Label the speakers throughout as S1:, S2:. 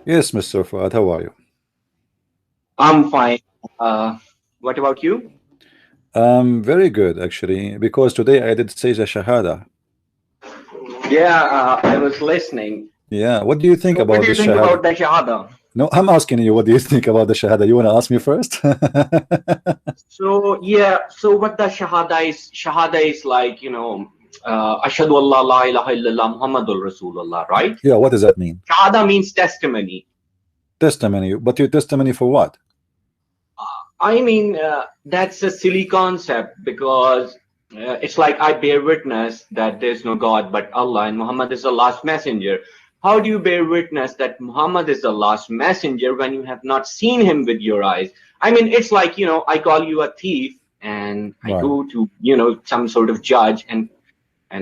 S1: Yes, Mr. Fuad, how are you?
S2: I'm fine. Uh, what about you?
S1: Very good, actually, because today I did say the Shahada.
S2: Yeah, I was listening.
S1: Yeah, what do you think
S2: So, what
S1: about
S2: do
S1: the
S2: you think
S1: Shahada?
S2: about the Shahada?
S1: No, I'm asking you, what do you think about the Shahada? You want to ask me first?
S2: So, yeah, so what the Shahada is like, Ashhadu Allah la ilaha illallah Muhammadur Rasulullah, right?
S1: Yeah, what does that mean?
S2: Shahada means testimony.
S1: Testimony, but your testimony for what?
S2: I mean, that's a silly concept because it's like I bear witness that there's no God but Allah and Muhammad is the last messenger. How do you bear witness that Muhammad is the last messenger when you have not seen him with your eyes? I mean, it's like, I call you a thief and I
S1: Right,
S2: go to, some sort of judge and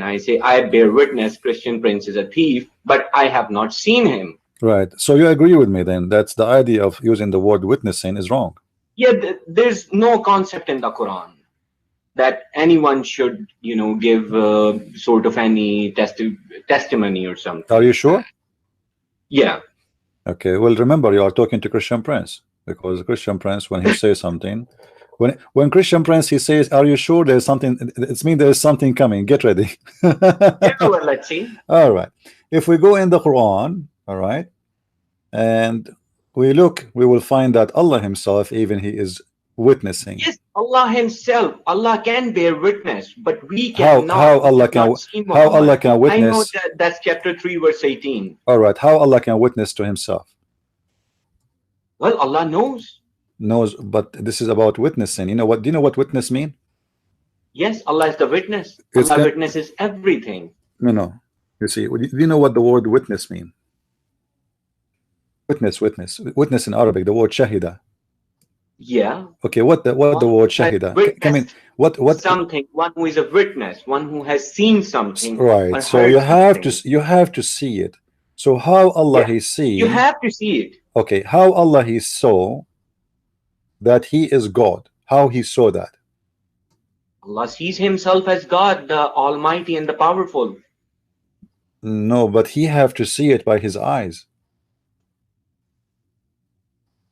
S2: I say, I bear witness Christian Prince is a thief, but I have not seen him.
S1: right. So you agree with me then? That's the idea of using the word witnessing is wrong.
S2: Yeah, there's no concept in the Quran that anyone should give sort of any testimony or
S1: Are
S2: something
S1: you
S2: like
S1: sure?
S2: that. Yeah.
S1: Okay, well, remember you are talking to Christian Prince because Christian Prince, when he says something, when Christian Prince he says, "Are you sure there's something?" It's mean there's something coming. Get ready.
S2: Yeah, well, let's see.
S1: All right. If we go in the Quran, all right, and we look, we will find that Allah Himself, even He is witnessing.
S2: Yes, Allah himself, Allah can bear witness, but we
S1: How
S2: cannot. We
S1: Allah
S2: have
S1: can
S2: not seen
S1: how Allah
S2: Muhammad.
S1: can
S2: I know
S1: witness?
S2: that that's chapter 3 verse 18.
S1: All right. How Allah can witness to Himself?
S2: Well, Allah knows.
S1: Knows, but this is about witnessing. You know what? Do you know what witness mean?
S2: Yes, Allah is the witness.
S1: It's
S2: Allah witnesses everything.
S1: no, no. You see, do you know what the word witness mean? Witness in Arabic. The word shahida.
S2: Yeah,
S1: Okay, what the
S2: one
S1: word
S2: who has
S1: shahida? Come in.
S2: witnessed
S1: What?
S2: something, one who is a witness, one who has seen something
S1: Right.
S2: or
S1: So
S2: heard something.
S1: you have to see it. So how Allah
S2: Yeah,
S1: He
S2: you
S1: see?
S2: have to see it.
S1: Okay, how Allah He saw that He is God? How He saw that?
S2: Allah sees himself as God, the Almighty and the Powerful.
S1: No, but He have to see it by His eyes.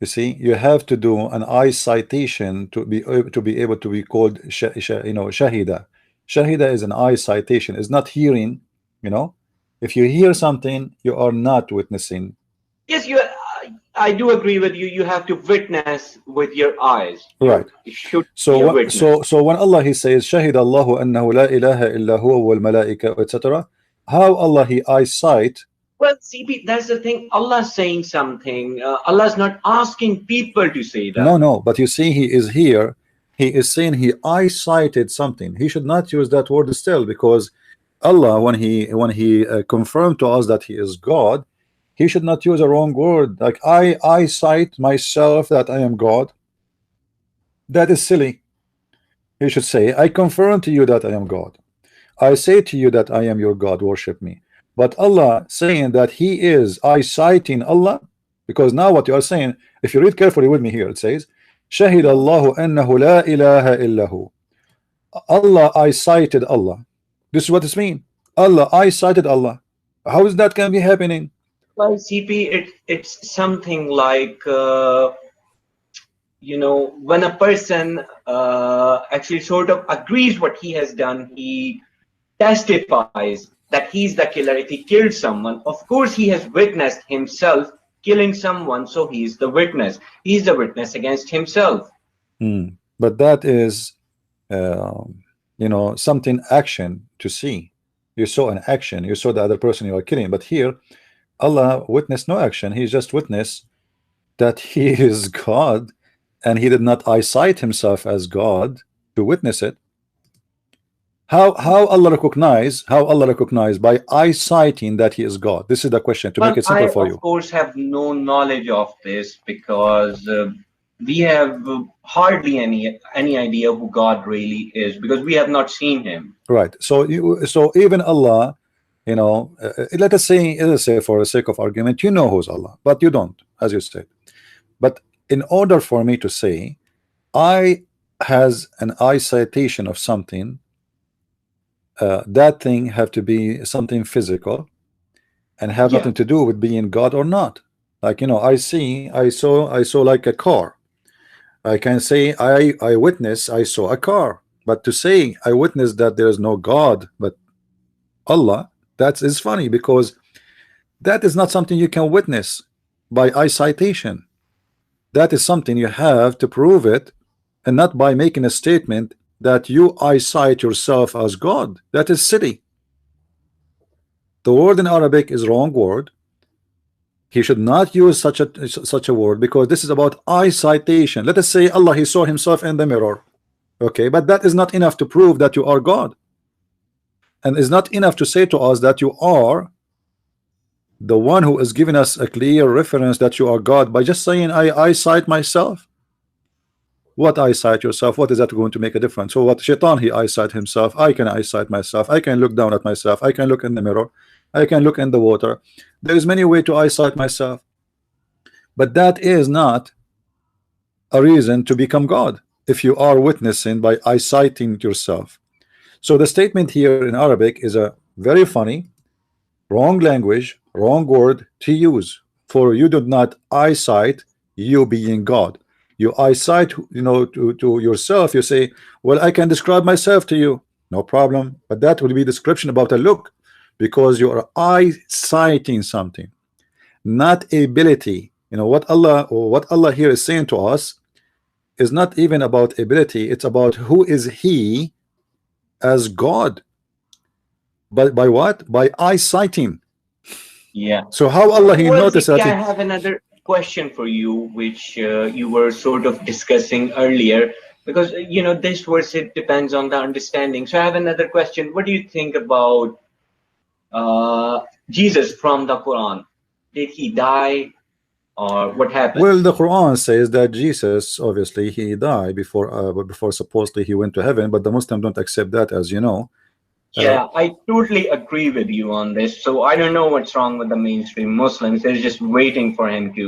S1: You see, you have to do an eye citation to be able to be called shahida. Shahida is an eye citation. It's not hearing. You know, if you hear something, you are not witnessing.
S2: Yes, I do agree with you. You have to witness with your eyes.
S1: Right.
S2: You should
S1: So
S2: be a witness.
S1: when Allah He says shahid Allahu annahu la ilaha illa huwa wal malaika etc. How Allah He eyesight?
S2: Well, CP, that's the thing. Allah's saying something. Allah's not asking people to say
S1: No,
S2: that.
S1: no. But you see, He is here. He is saying He eyesighted something. He should not use that word still because Allah, when He confirmed to us that He is God, He should not use a wrong word like I cite myself that I am God. That is silly. He should say, I confirm to you that I am God. I say to you that I am your God, worship me. But Allah saying that He is I citing Allah, because now what you are saying, if you read carefully with me here, it says, Shahid Allahu annahu la ilaha illahu. Allah I cited Allah. This is what it means. Allah I cited Allah. How is that can be happening?
S2: Well, CP, it's something like when a person actually sort of agrees what he has done, he testifies that he's the killer. If he killed someone, of course he has witnessed himself killing someone, so he's the witness. He's the witness against himself.
S1: But that is something action to see. You saw an action, you saw the other person you are killing, but here Allah witnessed no action. He just witnessed that He is God, and He did not eyesight Himself as God to witness it. How Allah recognize by eyesighting that He is God? This is the question to make
S2: Well,
S1: it simple
S2: I
S1: for
S2: of
S1: you.
S2: course have no knowledge of this because we have hardly any idea who God really is because we have not seen him.
S1: Right. So even Allah, let us say for the sake of argument, you know who's Allah, but you don't, as you said. But in order for me to say I has an eye citation of something, that thing have to be something physical and have
S2: Yeah.
S1: nothing to do with being God or not. Like, you know, I saw like a car. I can say I witness I saw a car, but to say I witnessed that there is no God but Allah, that is funny, because that is not something you can witness by eye citation. That is something you have to prove it, and not by making a statement that you eyesight yourself as God. That is silly. The word in Arabic is wrong word. He should not use such a word, because this is about eye citation. Let us say Allah, he saw himself in the mirror. Okay, but that is not enough to prove that you are God, and is not enough to say to us that you are the one who is giving us a clear reference that you are God by just saying I eyesight myself. What eyesight yourself? What is that going to make a difference? So what, Shaitan, he eyesight himself. I can eyesight myself. I can look down at myself. I can look in the mirror. I can look in the water. There is many ways to eyesight myself, but that is not a reason to become God if you are witnessing by eyesighting yourself. So the statement here in Arabic is a very funny, wrong language, wrong word to use. For you do not eyesight you being God. You eyesight, you know, to yourself. You say, well, I can describe myself to you, no problem, but that would be description about a look, because you are eyesighting something, not ability. You know what Allah here is saying to us is not even about ability. It's about who is he as God. But by what? By eyesighting.
S2: Yeah.
S1: So how Allah he
S2: Well,
S1: noticed
S2: Ziki,
S1: that
S2: I
S1: he,
S2: have another question for you, which you were sort of discussing earlier, because this verse, it depends on the understanding. So I have another question. What do you think about Jesus from the Quran? Did he die, or what happened?
S1: well, the Quran says that Jesus obviously he died before supposedly he went to heaven, but the Muslims don't accept that, as you know. Uh,
S2: Yeah, I totally agree with you on this. So I don't know what's wrong with the mainstream Muslims. They're just waiting for him to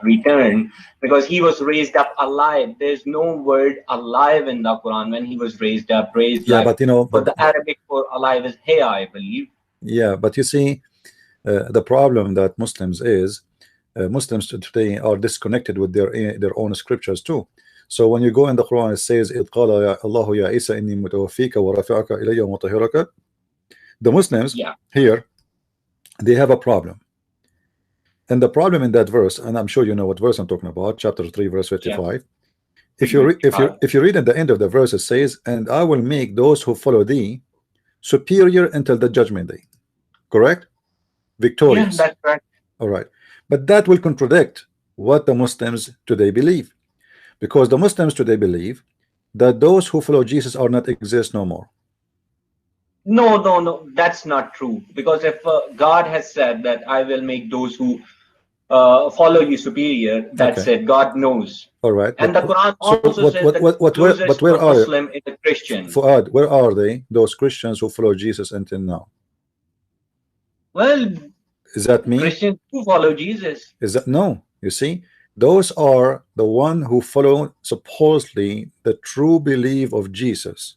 S2: return, because he was raised up alive. There's no word alive in the Quran when he was raised up, raised
S1: yeah,
S2: like,
S1: but you know,
S2: for the Arabic for alive is haya, I believe.
S1: yeah, but you see, the problem that Muslims is Muslims today are disconnected with their own scriptures too. So when you go in the Quran, it says, إِذْ قَالَ يَا اللَّهُ يَا عِيسَى إِنِّي مُتَوَفِّيكَ وَرَافِعُكَ إِلَيَّ وَمُطَهِّرُكَ. The Muslims
S2: Yeah,
S1: here, they have a problem. And the problem in that verse, and I'm sure you know what verse I'm talking about, chapter 3, verse
S2: yeah,
S1: 55. If
S2: pretty
S1: you
S2: much.
S1: if you read at the end of the verse, it says, "And I will make those who follow thee superior until the judgment day." Correct?
S2: Yeah,
S1: Victorious.
S2: that's right.
S1: All right. But that will contradict what the Muslims today believe, because the Muslims today believe that those who follow Jesus are not exist no more.
S2: No, no, no, that's not true. Because if God has said that I will make those who follow you superior, that's
S1: Okay.
S2: it. God knows.
S1: All right.
S2: And the Quran
S1: So
S2: also says the
S1: where
S2: closest
S1: but
S2: to
S1: where
S2: a
S1: are
S2: Muslim is a Christian.
S1: Fuad, where are they? Those Christians who follow Jesus until now?
S2: Well,
S1: Is that me?
S2: Christians do follow Jesus.
S1: Is that no? You see, those are the one who follow supposedly the true belief of Jesus.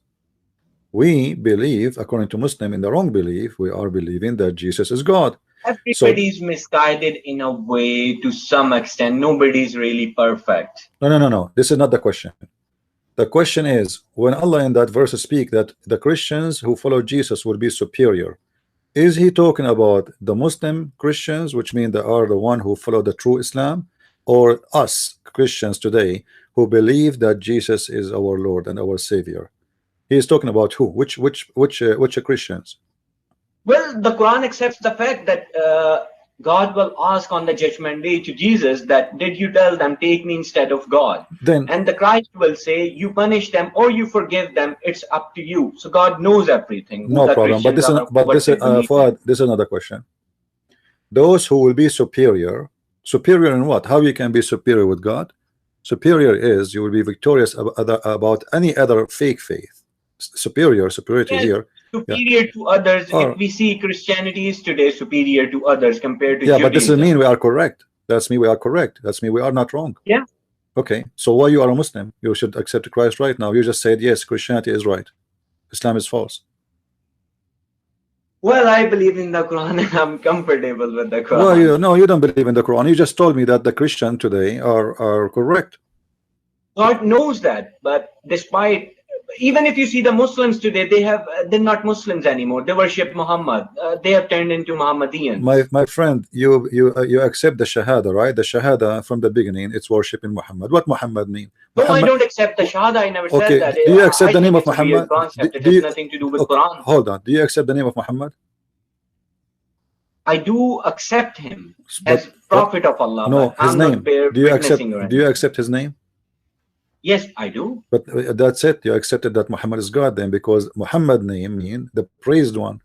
S1: We believe, according to Muslim, in the wrong belief. We are believing that Jesus is God. So
S2: Everybody's misguided in a way to some extent. Nobody's really perfect.
S1: no. This is not the question. The question is, when Allah in that verse speak that the Christians who follow Jesus will be superior, is he talking about the Muslim Christians, which mean they are the one who follow the true Islam, or us Christians today who believe that Jesus is our Lord and our Savior? He is talking about who? Which Christians?
S2: Well, the Quran accepts the fact that God will ask on the judgment day to Jesus that, did you tell them, take me instead of God?
S1: Then
S2: And the Christ will say, you punish them or you forgive them. It's up to you. So God knows everything, who
S1: no
S2: the
S1: problem. But
S2: Christians
S1: this is
S2: are,
S1: but
S2: what
S1: this
S2: they
S1: is
S2: believe in.
S1: Fuad, this is another question. Those who will be superior, superior in what? How you can be superior with God? Superior is you will be victorious about any other fake faith. Superiority
S2: Yes,
S1: here. Yeah.
S2: superior to others. If
S1: Or
S2: we see Christianity is today superior to others compared to
S1: yeah, but this doesn't
S2: Judaism.
S1: mean we are correct. That's me. We are correct. That's me. We are not wrong.
S2: Yeah.
S1: Okay. So why you are a Muslim? You should accept Christ right now. You just said yes, Christianity is right. Islam is false.
S2: Well, I believe in the Quran and I'm comfortable with the
S1: Well,
S2: Quran.
S1: no, you don't believe in the Quran. You just told me that the Christian today are correct.
S2: God knows that, but despite, even if you see the Muslims today, they're not Muslims anymore. They worship Muhammad. They have turned into Muhammadiyans.
S1: My friend, you accept the Shahada, right? The Shahada from the beginning, it's worshiping Muhammad. What Muhammad mean?
S2: No, I
S1: Muhammad.
S2: don't accept the Shahada. I never said
S1: Okay,
S2: that.
S1: do you accept
S2: I
S1: the name
S2: think
S1: of
S2: it's a weird
S1: Muhammad?
S2: concept. It
S1: Do
S2: has
S1: you?
S2: nothing to do with
S1: Okay,
S2: Quran.
S1: hold on. Do you accept the name of Muhammad?
S2: I do accept him
S1: But
S2: as Prophet of Allah,
S1: no,
S2: but
S1: his
S2: I'm not
S1: name.
S2: bear
S1: Do you accept?
S2: witnessing or
S1: Do you
S2: anything.
S1: accept his name?
S2: Yes, I do.
S1: But that's it. You accepted that Muhammad is God then, because Muhammad name mean the praised one.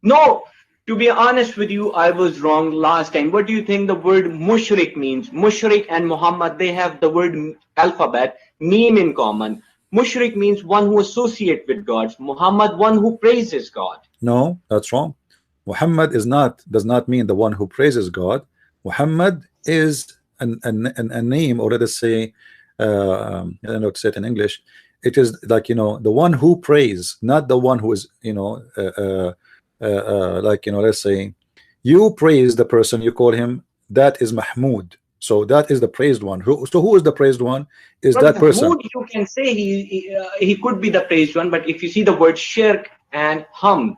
S2: No, to be honest with you, I was wrong last time. What do you think the word mushrik means? Mushrik and Muhammad, they have the word alphabet, meme in common. Mushrik means one who associate with gods. Muhammad, one who praises God.
S1: No, that's wrong. Muhammad is not does not mean the one who praises God. Muhammad is a name, or let us say, I don't know how to say it in English. It is like, the one who prays, not the one who is, like, let's say you praise the person, you call him, that is Mahmud. So that is the praised one. Who is the praised one? Is
S2: Well,
S1: that person?
S2: Mahmoud, you can say he could be the praised one, but if you see the word shirk and hamd,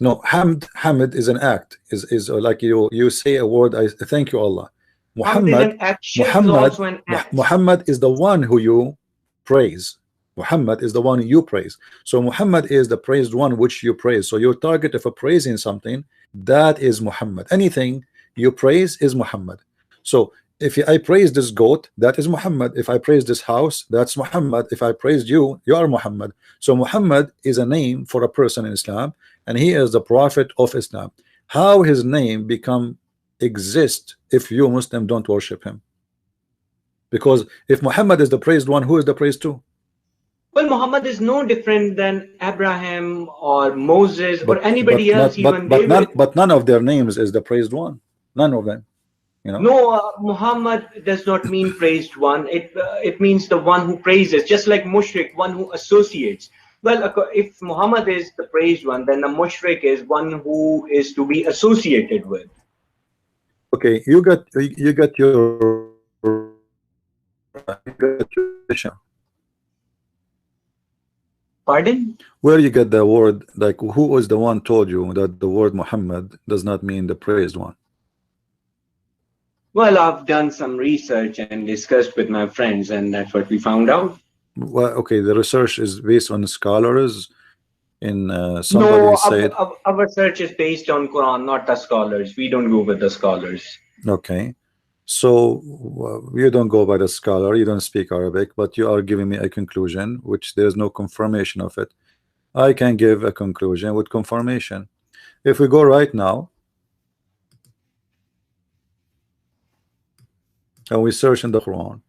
S1: No, hamd is an act. Is like you say a word. I thank you, Allah.
S2: hamd is
S1: Muhammad,
S2: an act, shirk is
S1: Muhammad,
S2: also an act.
S1: Muhammad is the one who you praise. Muhammad is the one you praise. So Muhammad is the praised one which you praise. So your target of praising something, that is Muhammad. Anything you praise is Muhammad. So if I praise this goat, that is Muhammad. If I praise this house, that's Muhammad. If I praised you, you are Muhammad. So Muhammad is a name for a person in Islam, and he is the prophet of Islam. How his name become exist if you Muslim don't worship him? Because if Muhammad is the praised one, who is the praised too?
S2: Well, Muhammad is no different than Abraham or Moses or
S1: but but
S2: anybody else,
S1: but but
S2: even
S1: but
S2: David.
S1: none of their names is the praised one. None of them, you know.
S2: No, Muhammad does not mean praised one. It means the one who praises, just like mushrik, one who associates. Well, if Muhammad is the praised one, then the mushrik is one who is to be associated with.
S1: Okay, you got your
S2: Pardon?
S1: where you get the word, like who was the one told you that the word Muhammad does not mean the praised one?
S2: Well, I've done some research and discussed with my friends, and that's what we found out.
S1: Well, okay, the research is based on scholars in somebody
S2: No,
S1: said.
S2: our research is based on Quran, not the scholars. We don't go with the scholars.
S1: Okay, so you don't go by the scholar, you don't speak Arabic, but you are giving me a conclusion which there's no confirmation of it. I can give a conclusion with confirmation. If we go right now and we search in the Quran,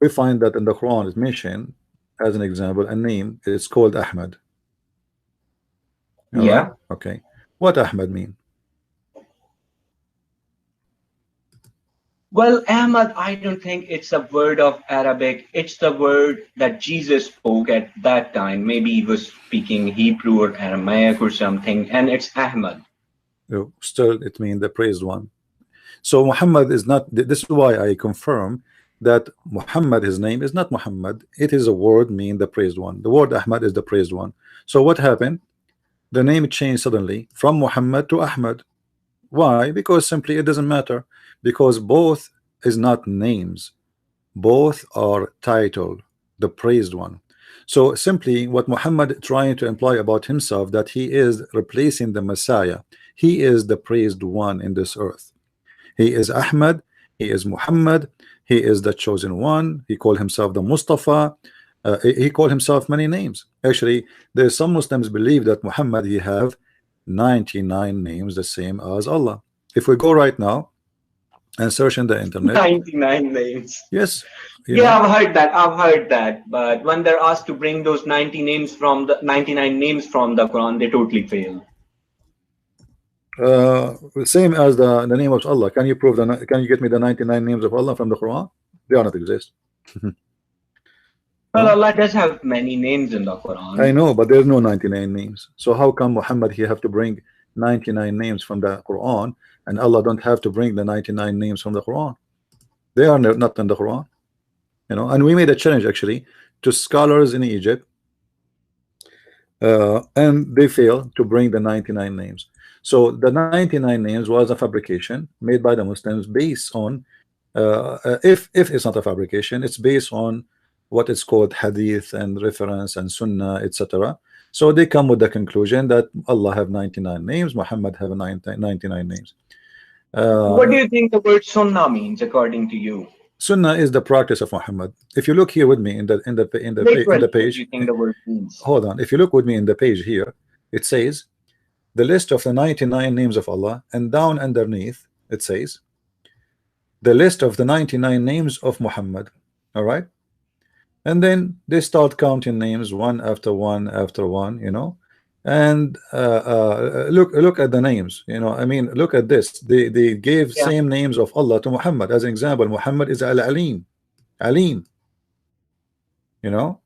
S1: we find that in the Quran is mentioned as an example a name. It's called Ahmad. All right,
S2: Yeah.
S1: okay. What Ahmad mean?
S2: Well, Ahmad, I don't think it's a word of Arabic. It's the word that Jesus spoke at that time. Maybe he was speaking Hebrew or Aramaic or something, and it's Ahmad.
S1: Still it mean the praised one. So Muhammad is not, this is why I confirm that Muhammad, his name is not Muhammad. It is a word mean the praised one. The word Ahmad is the praised one. So what happened? The name changed suddenly from Muhammad to Ahmad. Why? Because simply it doesn't matter, because both is not names, both are title, the praised one. So simply what Muhammad trying to imply about himself, that he is replacing the Messiah. He is the praised one in this earth. He is Ahmad, he is Muhammad, he is the chosen one. He called himself the Mustafa. He called himself many names. Actually, there's some Muslims believe that Muhammad, he have 99 names, the same as Allah. If we go right now and search in the internet,
S2: 99 names.
S1: yes, you
S2: Yeah,
S1: know,
S2: I've heard that. I've heard that. But when they're asked to bring those 90 names from the 99 names from the Quran, they totally fail.
S1: same as the name of Allah. Can you prove can you get me the 99 names of Allah from the Quran? They do not exist.
S2: Well,
S1: No,
S2: Allah does have many names in the
S1: I
S2: Quran.
S1: know, but there's no 99 names. So how come Muhammad he have to bring 99 names from the Quran, and Allah don't have to bring the 99 names from the Quran? They are not in the Quran, you know. And we made a challenge actually to scholars in Egypt, and they failed to bring the 99 names. So the 99 names was a fabrication made by the Muslims based on, if it's not a fabrication, it's based on what is called hadith and reference and sunnah, etc. So they come with the conclusion that Allah have 99 names, Muhammad have 99 names.
S2: What
S1: uh,
S2: do you think the word sunnah means according to you?
S1: Sunnah is the practice of Muhammad. If you look here with me in the
S2: Literally, what do
S1: page,
S2: you think the word means?
S1: hold on, if you look with me in the page here, it says the list of the 99 names of Allah, and down underneath it says the list of the 99 names of Muhammad. All right, and then they start counting names one after one after one, you know. And look at the names, you know. I mean, look at this. They gave
S2: Yeah,
S1: same names of Allah to Muhammad. As an example, Muhammad is Al-Alim, Alim, you know.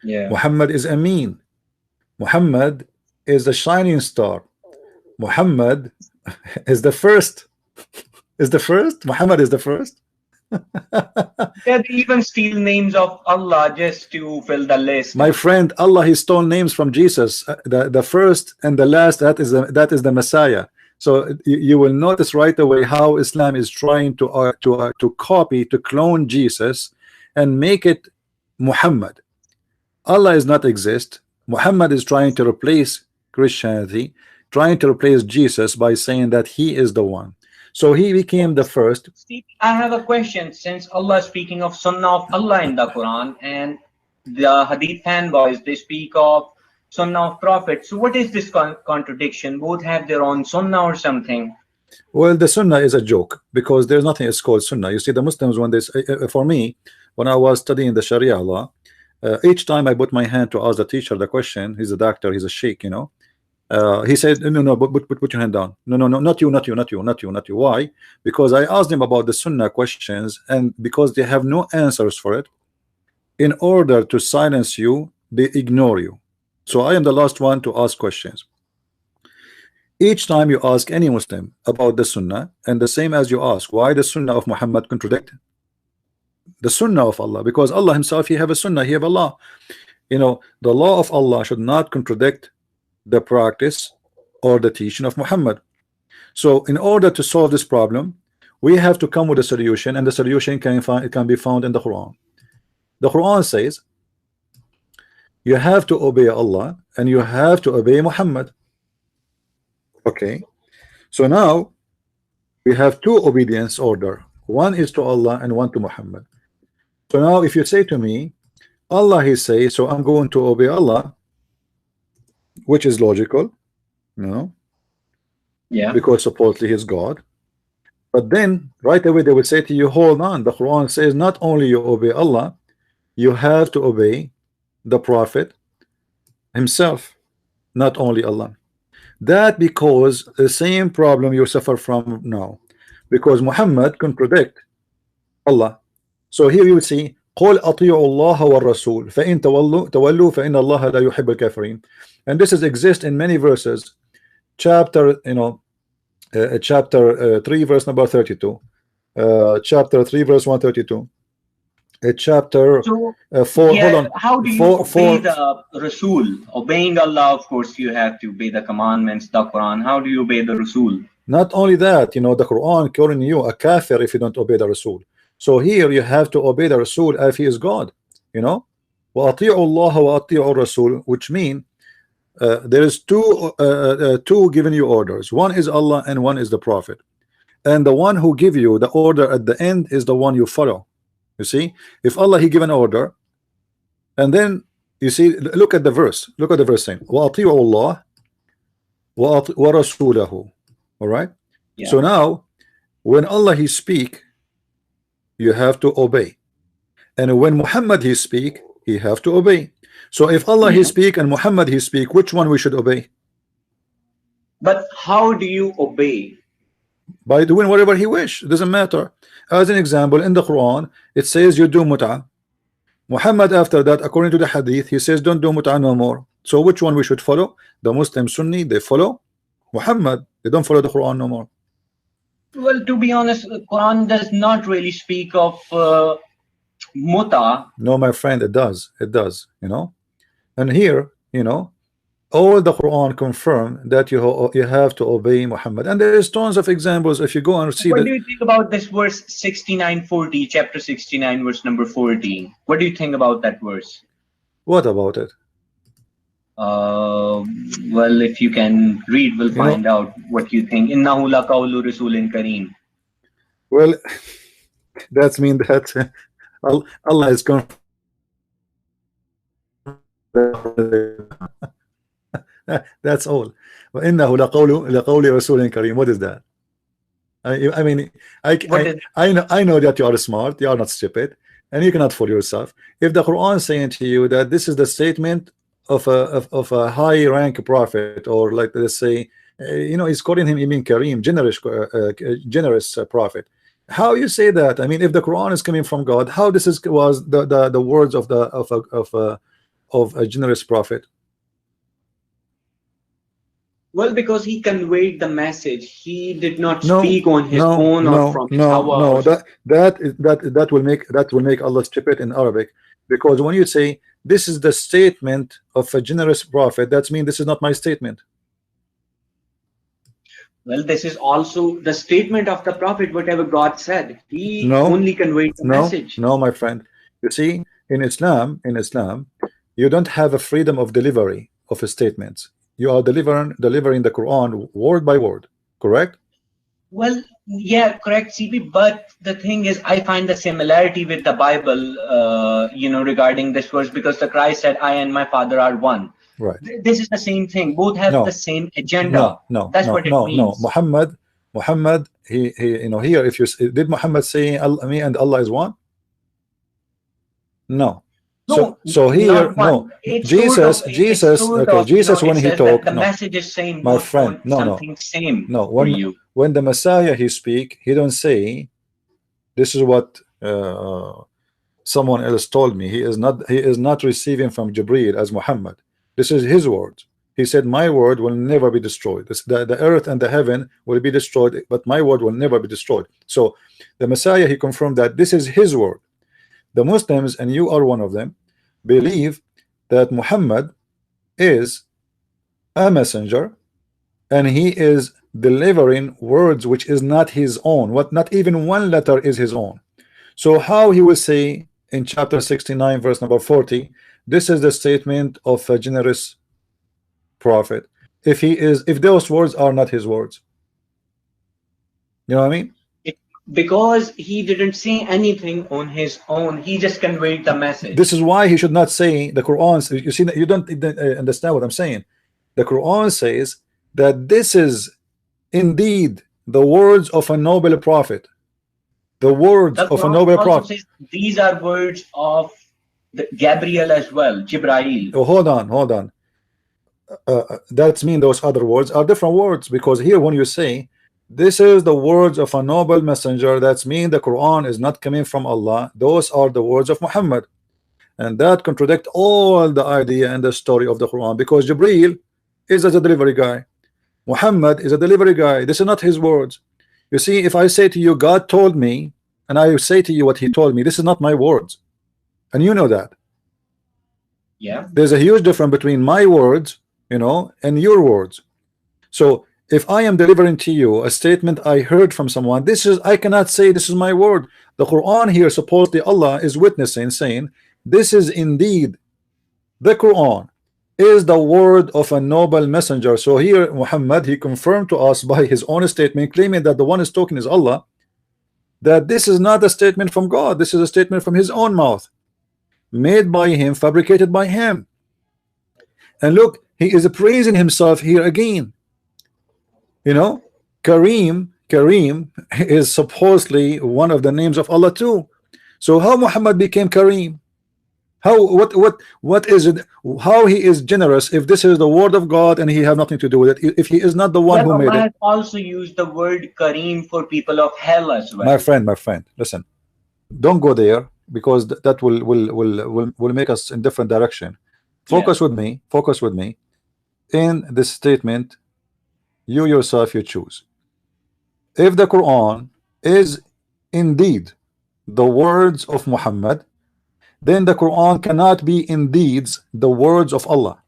S2: yeah.
S1: Muhammad is Amin. Muhammad is the shining star. Muhammad is the first. Is the first. Muhammad is the first.
S2: Yeah, they even steal names of Allah just to fill the list.
S1: My friend, Allah he stole names from Jesus. The first and the last, that is the Messiah. So you will notice right away how Islam is trying to copy, to clone Jesus and make it Muhammad. Allah is not exist. Muhammad is trying to replace Christianity, trying to replace Jesus by saying that he is the one. So he became the first.
S2: Steve, I have a question. Since Allah is speaking of Sunnah of Allah in the Quran, and the Hadith fanboys they speak of Sunnah of Prophet, so what is this contradiction? Both have their own Sunnah or something.
S1: Well, the Sunnah is a joke because there's nothing is called Sunnah. You see, the Muslims, when this, for me, when I was studying the Sharia law, each time I put my hand to ask the teacher the question, he's a doctor, he's a sheikh, you know. He said, no, put your hand down. No, not you, not you, not you, not you, not you. Why? Because I asked them about the Sunnah questions, and because they have no answers for it, in order to silence you, they ignore you. So I am the last one to ask questions. Each time you ask any Muslim about the Sunnah, and the same as you ask, why the Sunnah of Muhammad contradict the Sunnah of Allah? Because Allah himself, he have a Sunnah, he have Allah. You know, the law of Allah should not contradict the practice or the teaching of Muhammad. So in order to solve this problem, we have to come with a solution, and the solution can be found in the Quran. The Quran says you have to obey Allah and you have to obey Muhammad. Okay, so now we have two obedience order. One is to Allah and one to Muhammad. So now if you say to me, Allah he says, so I'm going to obey Allah, which is logical, you know,
S2: Yeah.
S1: because supposedly he's God. But then right away they will say to you, hold on, the Quran says not only you obey Allah, you have to obey the Prophet himself, not only Allah. That because the same problem you suffer from now, because Muhammad contradict Allah. So here you would see قل أطيعوا الله والرسول فإن تولوا فإن الله لا يحب الكافرين. And this is exist in many verses. Chapter, you know, chapter 3 verse number 32, chapter 3 verse 132, chapter
S2: So
S1: 4, hold
S2: yeah,
S1: on,
S2: how do you
S1: 4
S2: obey
S1: 4
S2: the Rasul? Obeying Allah, of course, you have to obey the commandments, the Quran. How do you obey the Rasul?
S1: Not only that, you know, the Quran calling you a kafir if you don't obey the Rasul. So here you have to obey the Rasul as he is God, you know. وَأَطِيعُوا اللَّهَ وَأَطِيعُوا الرَّسُولَ, which mean there is two giving you orders. One is Allah and one is the Prophet, and the one who give you the order at the end is the one you follow. You see, if Allah he give an order, and then you see, look at the verse, look at the verse saying وَأَطِيعُوا اللَّهَ وَرَسُولَهُ. All right.
S2: Yeah.
S1: So now when Allah he speak, you have to obey, and when Muhammad he speak, he have to obey. So if Allah he speak and Muhammad he speak, which one we should obey?
S2: But how do you obey?
S1: By doing whatever he wish. It doesn't matter. As an example, in the Quran it says you do mut'ah. Muhammad after that, according to the hadith, he says don't do mut'ah no more. So which one we should follow? The Muslim Sunni, they follow Muhammad, they don't follow the Quran no more.
S2: Well, to be honest, the Quran does not really speak of muta.
S1: No, my friend, it does. It does, you know. And here, you know, all the Quran confirm that you have to obey Muhammad. And there is tons of examples. If you go and see
S2: What
S1: that.
S2: do you think about this verse 69:40, chapter 69, verse number 14? What do you think about that verse?
S1: What about it?
S2: Well, if you can read, we'll find out what you think. Innahu laqawlu rasulin kareem.
S1: Well, that means that Allah is confirmed. That's all. وَإِنَّهُ لَقَوْلِ رَسُولٍ كَرِيمٍ. What is that? I mean, I know that you are smart, you are not stupid, and you cannot fool yourself. If the Quran is saying to you that this is the statement of a high rank prophet, or like let's say, you know, he's calling him Ibn Kareem, generous prophet. How you say that? I mean, if the Quran is coming from God, how this was the words of a generous prophet?
S2: Well, because he conveyed the message. He did not speak on his own or from his
S1: No, that will make Allah stupid in Arabic, because when you say this is the statement of a generous prophet, that means this is not my statement.
S2: Well, this is also the statement of the prophet, whatever God said. He only conveyed the message.
S1: No, my friend. You see, in Islam, you don't have a freedom of delivery of statements. You are delivering the Quran word by word, correct?
S2: Well, yeah, correct, CP. But the thing is, I find the similarity with the Bible, you know, regarding this verse, because the Christ said, "I and my Father are one."
S1: Right.
S2: This is the same thing. Both have the same agenda. That's what it means.
S1: No. Muhammad, he, you know, here, if you did Muhammad say me and Allah is one? No. So here, no. Jesus, okay, Jesus, when he talked,
S2: the message is same.
S1: My friend,
S2: something same.
S1: No, when the Messiah he speak, he don't say, this is what someone else told me. He is not receiving from Jibreel as Muhammad. This is his word. He said, my word will never be destroyed. The earth and the heaven will be destroyed, but my word will never be destroyed. So the Messiah, he confirmed that this is his word. The Muslims, and you are one of them, believe that Muhammad is a messenger, and he is delivering words which is not his own. Not even one letter is his own. So how he will say in chapter 69 verse number 40, this is the statement of a generous prophet, if those words are not his words? You know what I mean?
S2: Because he didn't say anything on his own, he just conveyed the message.
S1: This is why he should not say the Quran. You see, you don't understand what I'm saying. The Quran says that this is indeed the words of a noble prophet. The words of a noble prophet.
S2: These are words of Gabriel as well, Jibrail.
S1: Oh, hold on. That means those other words are different words, because here when you say this is the words of a noble messenger, that means the Quran is not coming from Allah. Those are the words of Muhammad, and that contradict all the idea and the story of the Quran, because Jibreel is a delivery guy, Muhammad is a delivery guy. This is not his words. You see, if I say to you God told me, and I say to you what he told me, this is not my words, and you know that.
S2: Yeah,
S1: there's a huge difference between my words, you know, and your words. So if I am delivering to you a statement I heard from someone, I cannot say this is my word. The Quran here, supposedly Allah is witnessing, saying this is indeed the Quran is the word of a noble messenger. So here Muhammad, he confirmed to us by his own statement, claiming that the one is talking is Allah, that this is not a statement from God, this is a statement from his own mouth, made by him, fabricated by him. And look, he is praising himself here again. You know, Kareem is supposedly one of the names of Allah too. So how Muhammad became Kareem? How, what is it? How he is generous if this is the word of God and he have nothing to do with it? If he is not the one who made
S2: Allah
S1: it.
S2: also used the word Kareem for people of hell as well.
S1: My friend, listen. Don't go there. because that will make us in different direction.
S2: Yeah.
S1: Focus with me. Focus with me. In this statement, you yourself you choose. If the Quran is indeed the words of Muhammad, then the Quran cannot be indeed the words of Allah,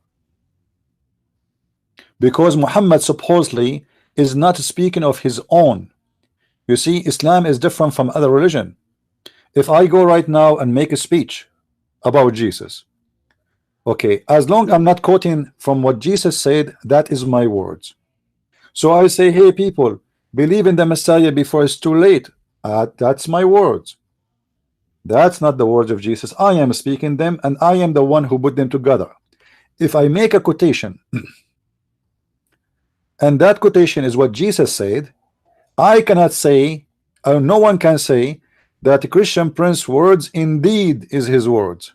S1: because Muhammad supposedly is not speaking of his own. You see, Islam is different from other religion. If I go right now and make a speech about Jesus, okay, as long I'm not quoting from what Jesus said, that is my words. So I say, hey people, believe in the Messiah before it's too late. That's my words. That's not the words of Jesus. I am speaking them, and I am the one who put them together. If I make a quotation and that quotation is what Jesus said, I cannot say, or no one can say, that Christian Prince's words indeed is his words.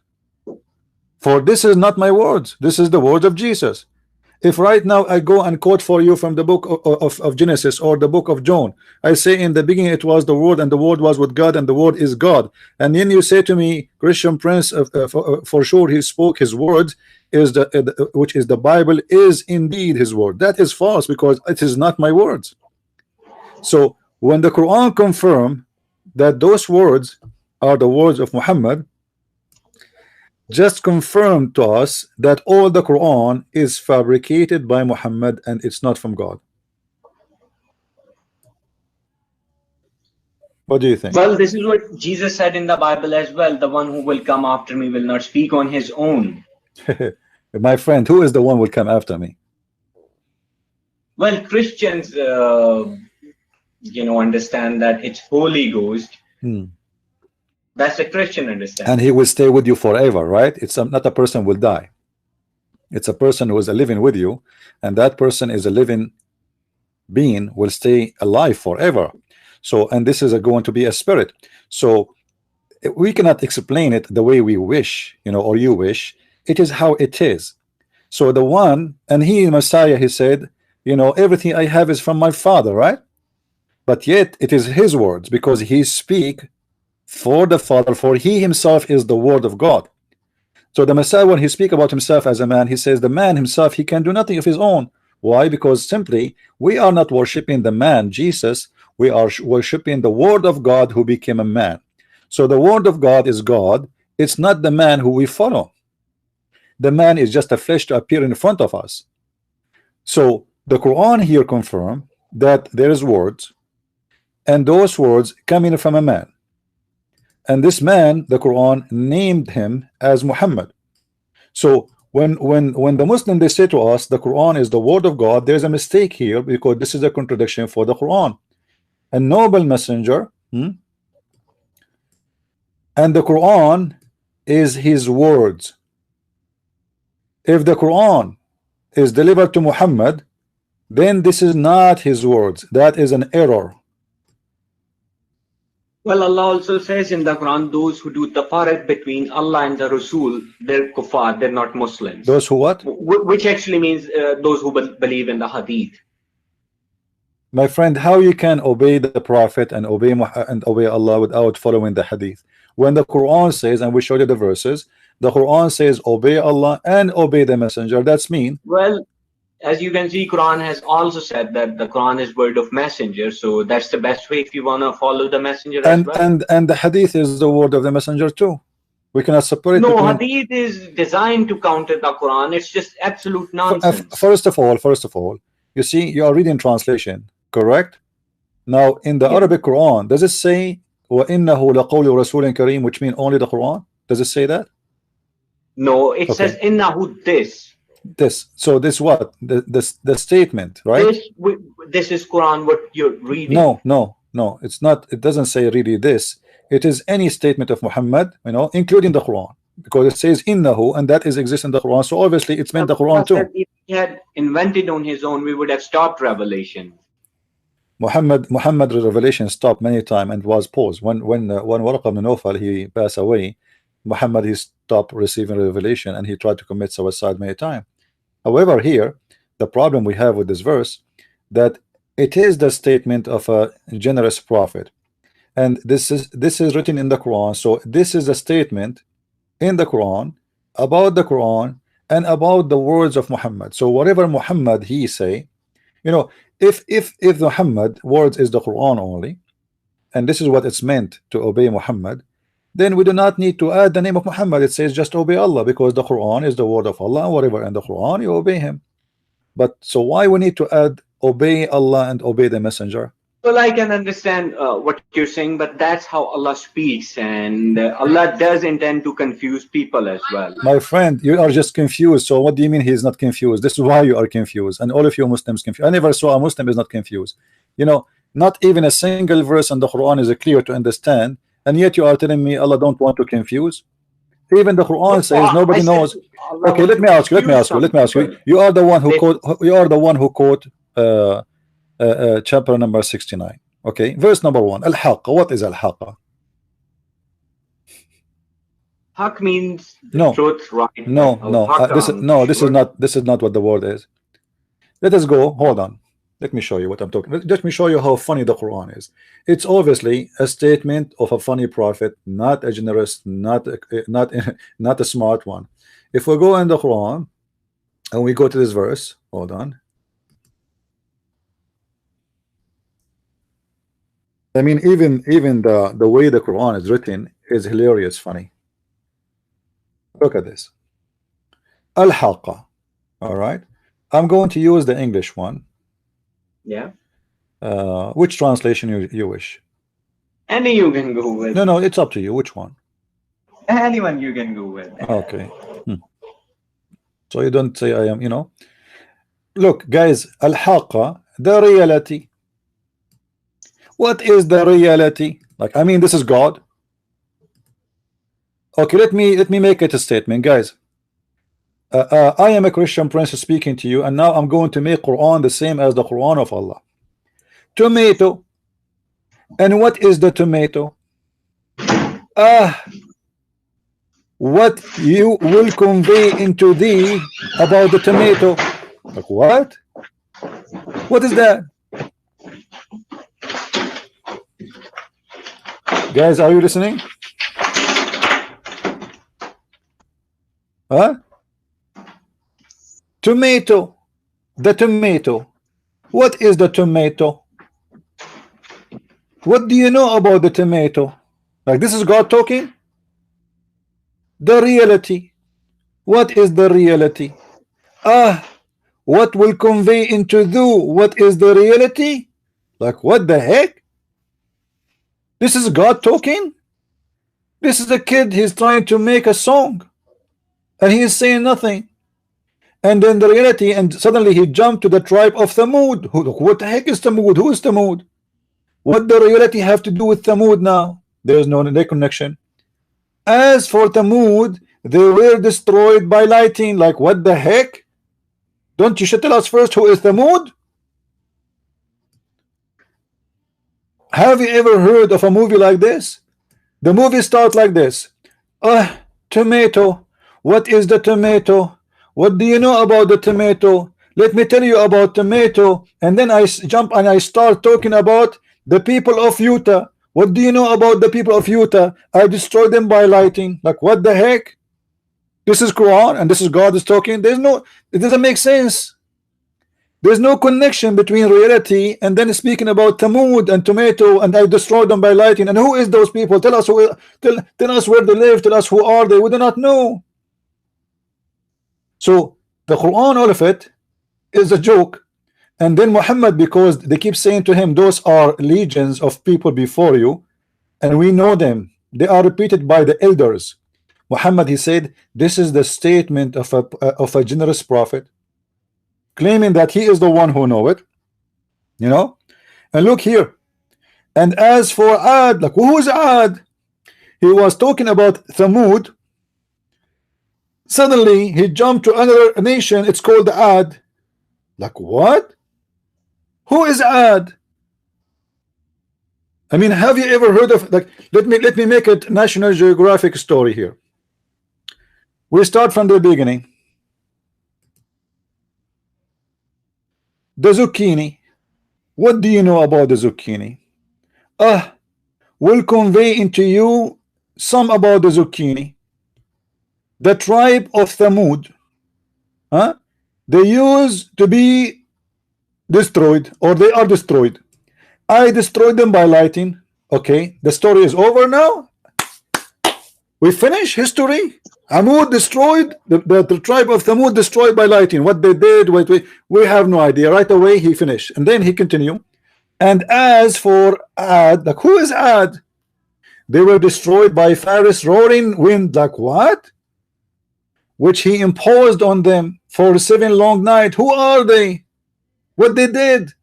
S1: For this is not my words. This is the words of Jesus. If right now I go and quote for you from the book of Genesis or the book of John, I say in the beginning it was the word, and the word was with God, and the word is God, and then you say to me, Christian Prince, for sure he spoke his words, is which is the Bible, is indeed his word. That is false, because it is not my words. So when the Quran confirm that those words are the words of Muhammad, just confirm to us that all the Quran is fabricated by Muhammad and it's not from God. What do you think?
S2: Well, this is what Jesus said in the Bible as well. The one who will come after me will not speak on his own.
S1: My friend, who is the one will come after me?
S2: Well, Christians, understand that it's Holy Ghost. That's a Christian understanding.
S1: And he will stay with you forever, right? It's not a person will die. It's a person who is living with you, and that person is a living being, will stay alive forever. So, and this is going to be a spirit. So we cannot explain it the way we wish, or you wish. It is how it is. So the one, and he, Messiah, he said, everything I have is from my Father, right? But yet it is his words, because he speak for the Father, for he himself is the word of God. So the Messiah, when he speak about himself as a man, he says the man himself, he can do nothing of his own. Why? Because simply we are not worshiping the man Jesus, we are worshiping the word of God who became a man. So the word of God is God. It's not the man who we follow. The man is just a flesh to appear in front of us. So the Quran here confirm that there is words, and those words coming from a man. And this man, the Quran named him as Muhammad. So when the Muslim, they say to us the Quran is the word of God, there's a mistake here, because this is a contradiction for the Quran. A noble messenger, and the Quran is his words. If the Quran is delivered to Muhammad, then this is not his words. That is an error.
S2: Well, Allah also says in the Quran, those who do tafarat between Allah and the Rasul, they're kuffar, they're not Muslims.
S1: Those who what?
S2: Which actually means those who believe in the hadith.
S1: My friend, how you can obey the Prophet and obey Allah without following the hadith? When the Quran says, and we showed you the verses, the Quran says obey Allah and obey the messenger. That's mean.
S2: Well, as you can see, Quran has also said that the Quran is word of messenger, so that's the best way if you want to follow the messenger as well.
S1: And the hadith is the word of the messenger too. We cannot separate.
S2: No, hadith is designed to counter the Quran. It's just absolute nonsense.
S1: First of all, you see, you are reading translation, correct? Now in the Arabic Quran, does it say وَإِنَّهُ لَقَوْلُ رَسُولٍ كَرِيمٍ, which mean only the Quran? Does it say that?
S2: No, it says innahu this.
S1: So this what? The statement, right?
S2: This is Quran what you're reading.
S1: No, it's not. It doesn't say really this. It is any statement of Muhammad, including the Quran, because it says innahu, and that is exists in the Quran. So obviously it's meant the Quran too.
S2: If he had invented on his own, we would have stopped revelation.
S1: Muhammad revelation stopped many times and was paused. When Waraq ibn Nawfal, he passed away, Muhammad, he stopped receiving revelation and he tried to commit suicide many times. However, here the problem we have with this verse, that it is the statement of a generous prophet, and this is written in the Quran. So this is a statement in the Quran about the Quran and about the words of Muhammad. So whatever Muhammad he say, you know, if Muhammad words is the Quran only, and this is what it's meant to obey Muhammad, then we do not need to add the name of Muhammad. It says just obey Allah, because the Quran is the word of Allah, and whatever in the Quran you obey him. But so why we need to add obey Allah and obey the messenger?
S2: Well, I can understand what you're saying, but that's how Allah speaks, and Allah does intend to confuse people as well.
S1: My friend, you are just confused. So what do you mean he is not confused? This is why you are confused, and all of you Muslims confused. I never saw a Muslim is not confused. You know, not even a single verse in the Quran is clear to understand, and yet you are telling me Allah don't want to confuse. Even the Quran says
S2: I
S1: nobody
S2: said
S1: knows.
S2: Allah
S1: Okay,
S2: want
S1: let
S2: to
S1: me ask you. Let me
S2: confuse
S1: ask you.
S2: some
S1: Let me ask you.
S2: people.
S1: You are the one who
S2: They,
S1: quote. You are the one who quote chapter number 69. Okay, verse number 1. Al-Haqqa. What is Al-Haqqa?
S2: Haq means the
S1: No,
S2: truth, right?
S1: no,
S2: Oh,
S1: no.
S2: Haq,
S1: This is
S2: I'm
S1: no. This is
S2: sure.
S1: not. This is not what the word is. Let us go. Hold on. Let me show you what I'm talking. Let me show you how funny the Quran is. It's obviously a statement of a funny prophet, not a generous, not not a smart one. If we go in the Quran and we go to this verse, hold on. I mean, even the way the Quran is written is hilarious, funny. Look at this. Al-Haqqa. All right. I'm going to use the English one.
S2: Yeah.
S1: Which translation you wish?
S2: Any you can go with.
S1: No, no, it's up to you. Which one?
S2: Anyone you can go with.
S1: Okay. So you don't say I am, Look, guys, al-haqqa, the reality. What is the reality? Like, I mean, this is God. Okay, let me make it a statement, guys. I am a Christian prince speaking to you, and now I'm going to make Quran the same as the Quran of Allah. Tomato. And what is the tomato? What you will convey into thee about the tomato? Like what? What is that? Guys, are you listening? Huh? Tomato. The tomato. What is the tomato? What do you know about the tomato? Like, this is God talking? The reality. What is the reality? What will convey into thou? What is the reality? Like, what the heck? This is God talking? This is a kid, he's trying to make a song, and he is saying nothing. And then the reality, and suddenly he jumped to the tribe of Thamud. What the heck is Thamud? Who is Thamud? What the reality have to do with Thamud now? There is no connection. As for Thamud, they were destroyed by lightning. Like, what the heck? Don't you should tell us first who is Thamud? Have you ever heard of a movie like this? The movie starts like this. Tomato. What is the tomato? What do you know about the tomato? Let me tell you about tomato. And then I jump and I start talking about the people of Utah. What do you know about the people of Utah? I destroyed them by lightning. Like, what the heck? This is Quran and this is God is talking. It doesn't make sense. There's no connection between reality and then speaking about Tamud and tomato and I destroyed them by lightning. And who is those people? Tell us tell us where they live. Tell us who are they. We do not know. So the Quran, all of it is a joke. And then Muhammad, because they keep saying to him, those are legions of people before you, and we know them. They are repeated by the elders. Muhammad, he said, this is the statement of a generous prophet, claiming that he is the one who know it. And look here. And as for Ad, like, who is Ad? He was talking about Thamud. Suddenly he jumped to another nation. It's called Ad. Like, what? Who is Ad? I mean, have you ever heard of, like, let me make a National Geographic story here. We start from the beginning. The zucchini. What do you know about the zucchini? will convey into you some about the zucchini. The tribe of Thamud, huh? They used to be destroyed, or they are destroyed. I destroyed them by lighting. Okay, the story is over now. We finish history. Thamud destroyed, the tribe of Thamud destroyed by lighting. What they did, we have no idea. Right away he finished, and then he continued. And as for Ad, like who is Ad? They were destroyed by Faris' roaring wind. Like what? Which he imposed on them for 7 long nights. Who are they? What they did?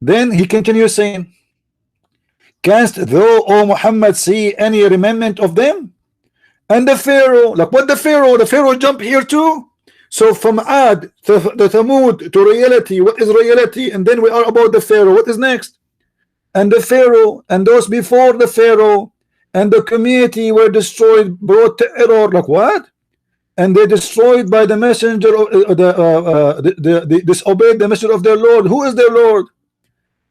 S1: Then he continues saying, canst thou, O Muhammad, see any remnant of them? And the Pharaoh, like what the Pharaoh? The Pharaoh jumped here too. So from Ad to the Thamud to reality, what is reality? And then we are about the Pharaoh. What is next? And the Pharaoh and those before the Pharaoh and the community were destroyed, brought to error. Like what? And they destroyed by the messenger of disobeyed the messenger of their Lord. Who is their Lord?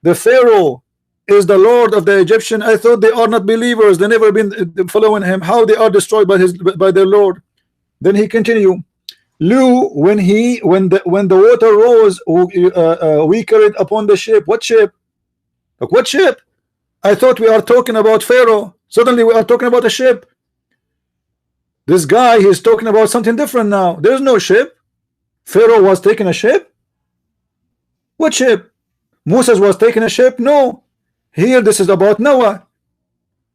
S1: The Pharaoh is the Lord of the Egyptian. I thought they are not believers. They never been following him. How they are destroyed by their Lord? Then he continued. Lu, when the water rose, we carried upon the ship. What ship? Like what ship? I thought we are talking about Pharaoh. Suddenly we are talking about a ship. This guy is talking about something different now. There's no ship. Pharaoh was taking a ship. What ship? Moses was taking a ship. No. Here this is about Noah.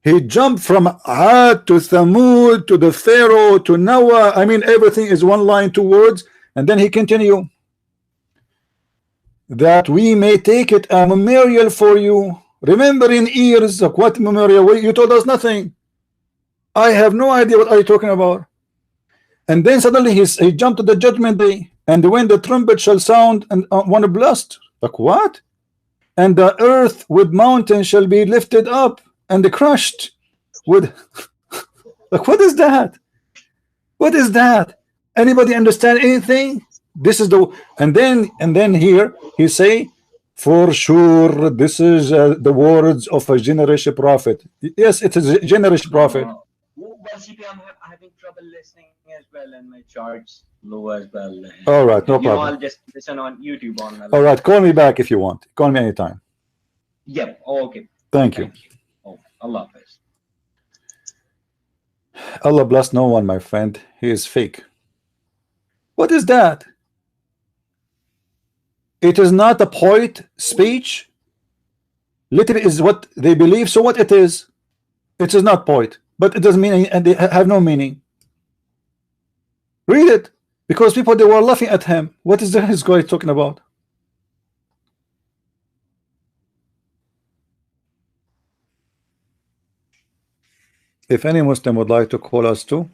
S1: He jumped from Ad to Thamud to the Pharaoh to Noah. I mean everything is one line, 2 words. And then he continued, that we may take it a memorial for you. Remember in years of what memorial? You told us nothing. I have no idea what are you talking about. And then suddenly he jumped to the judgment day, and when the trumpet shall sound and one blast. Like what? And the earth with mountains shall be lifted up and crushed with like what is that? What is that? Anybody understand anything? This is the and then here he say, for sure this is the words of a generous prophet. Yes, it is a generous prophet.
S2: Well, CP, I'm having trouble listening as well, and my charts low as well.
S1: All right, no problem.
S2: I'll just listen on YouTube.
S1: All right, call me back if you want. Call me anytime.
S2: Yep. Oh, okay.
S1: Thank you.
S2: Oh, Allah Hafiz.
S1: Allah bless no one, my friend. He is fake. What is that? It is not a poet speech. Literally is what they believe. So what it is? It is not poet, but it doesn't mean any, and they have no meaning. Read it, because people they were laughing at him. What is this guy talking about? If any Muslim would like to call us too,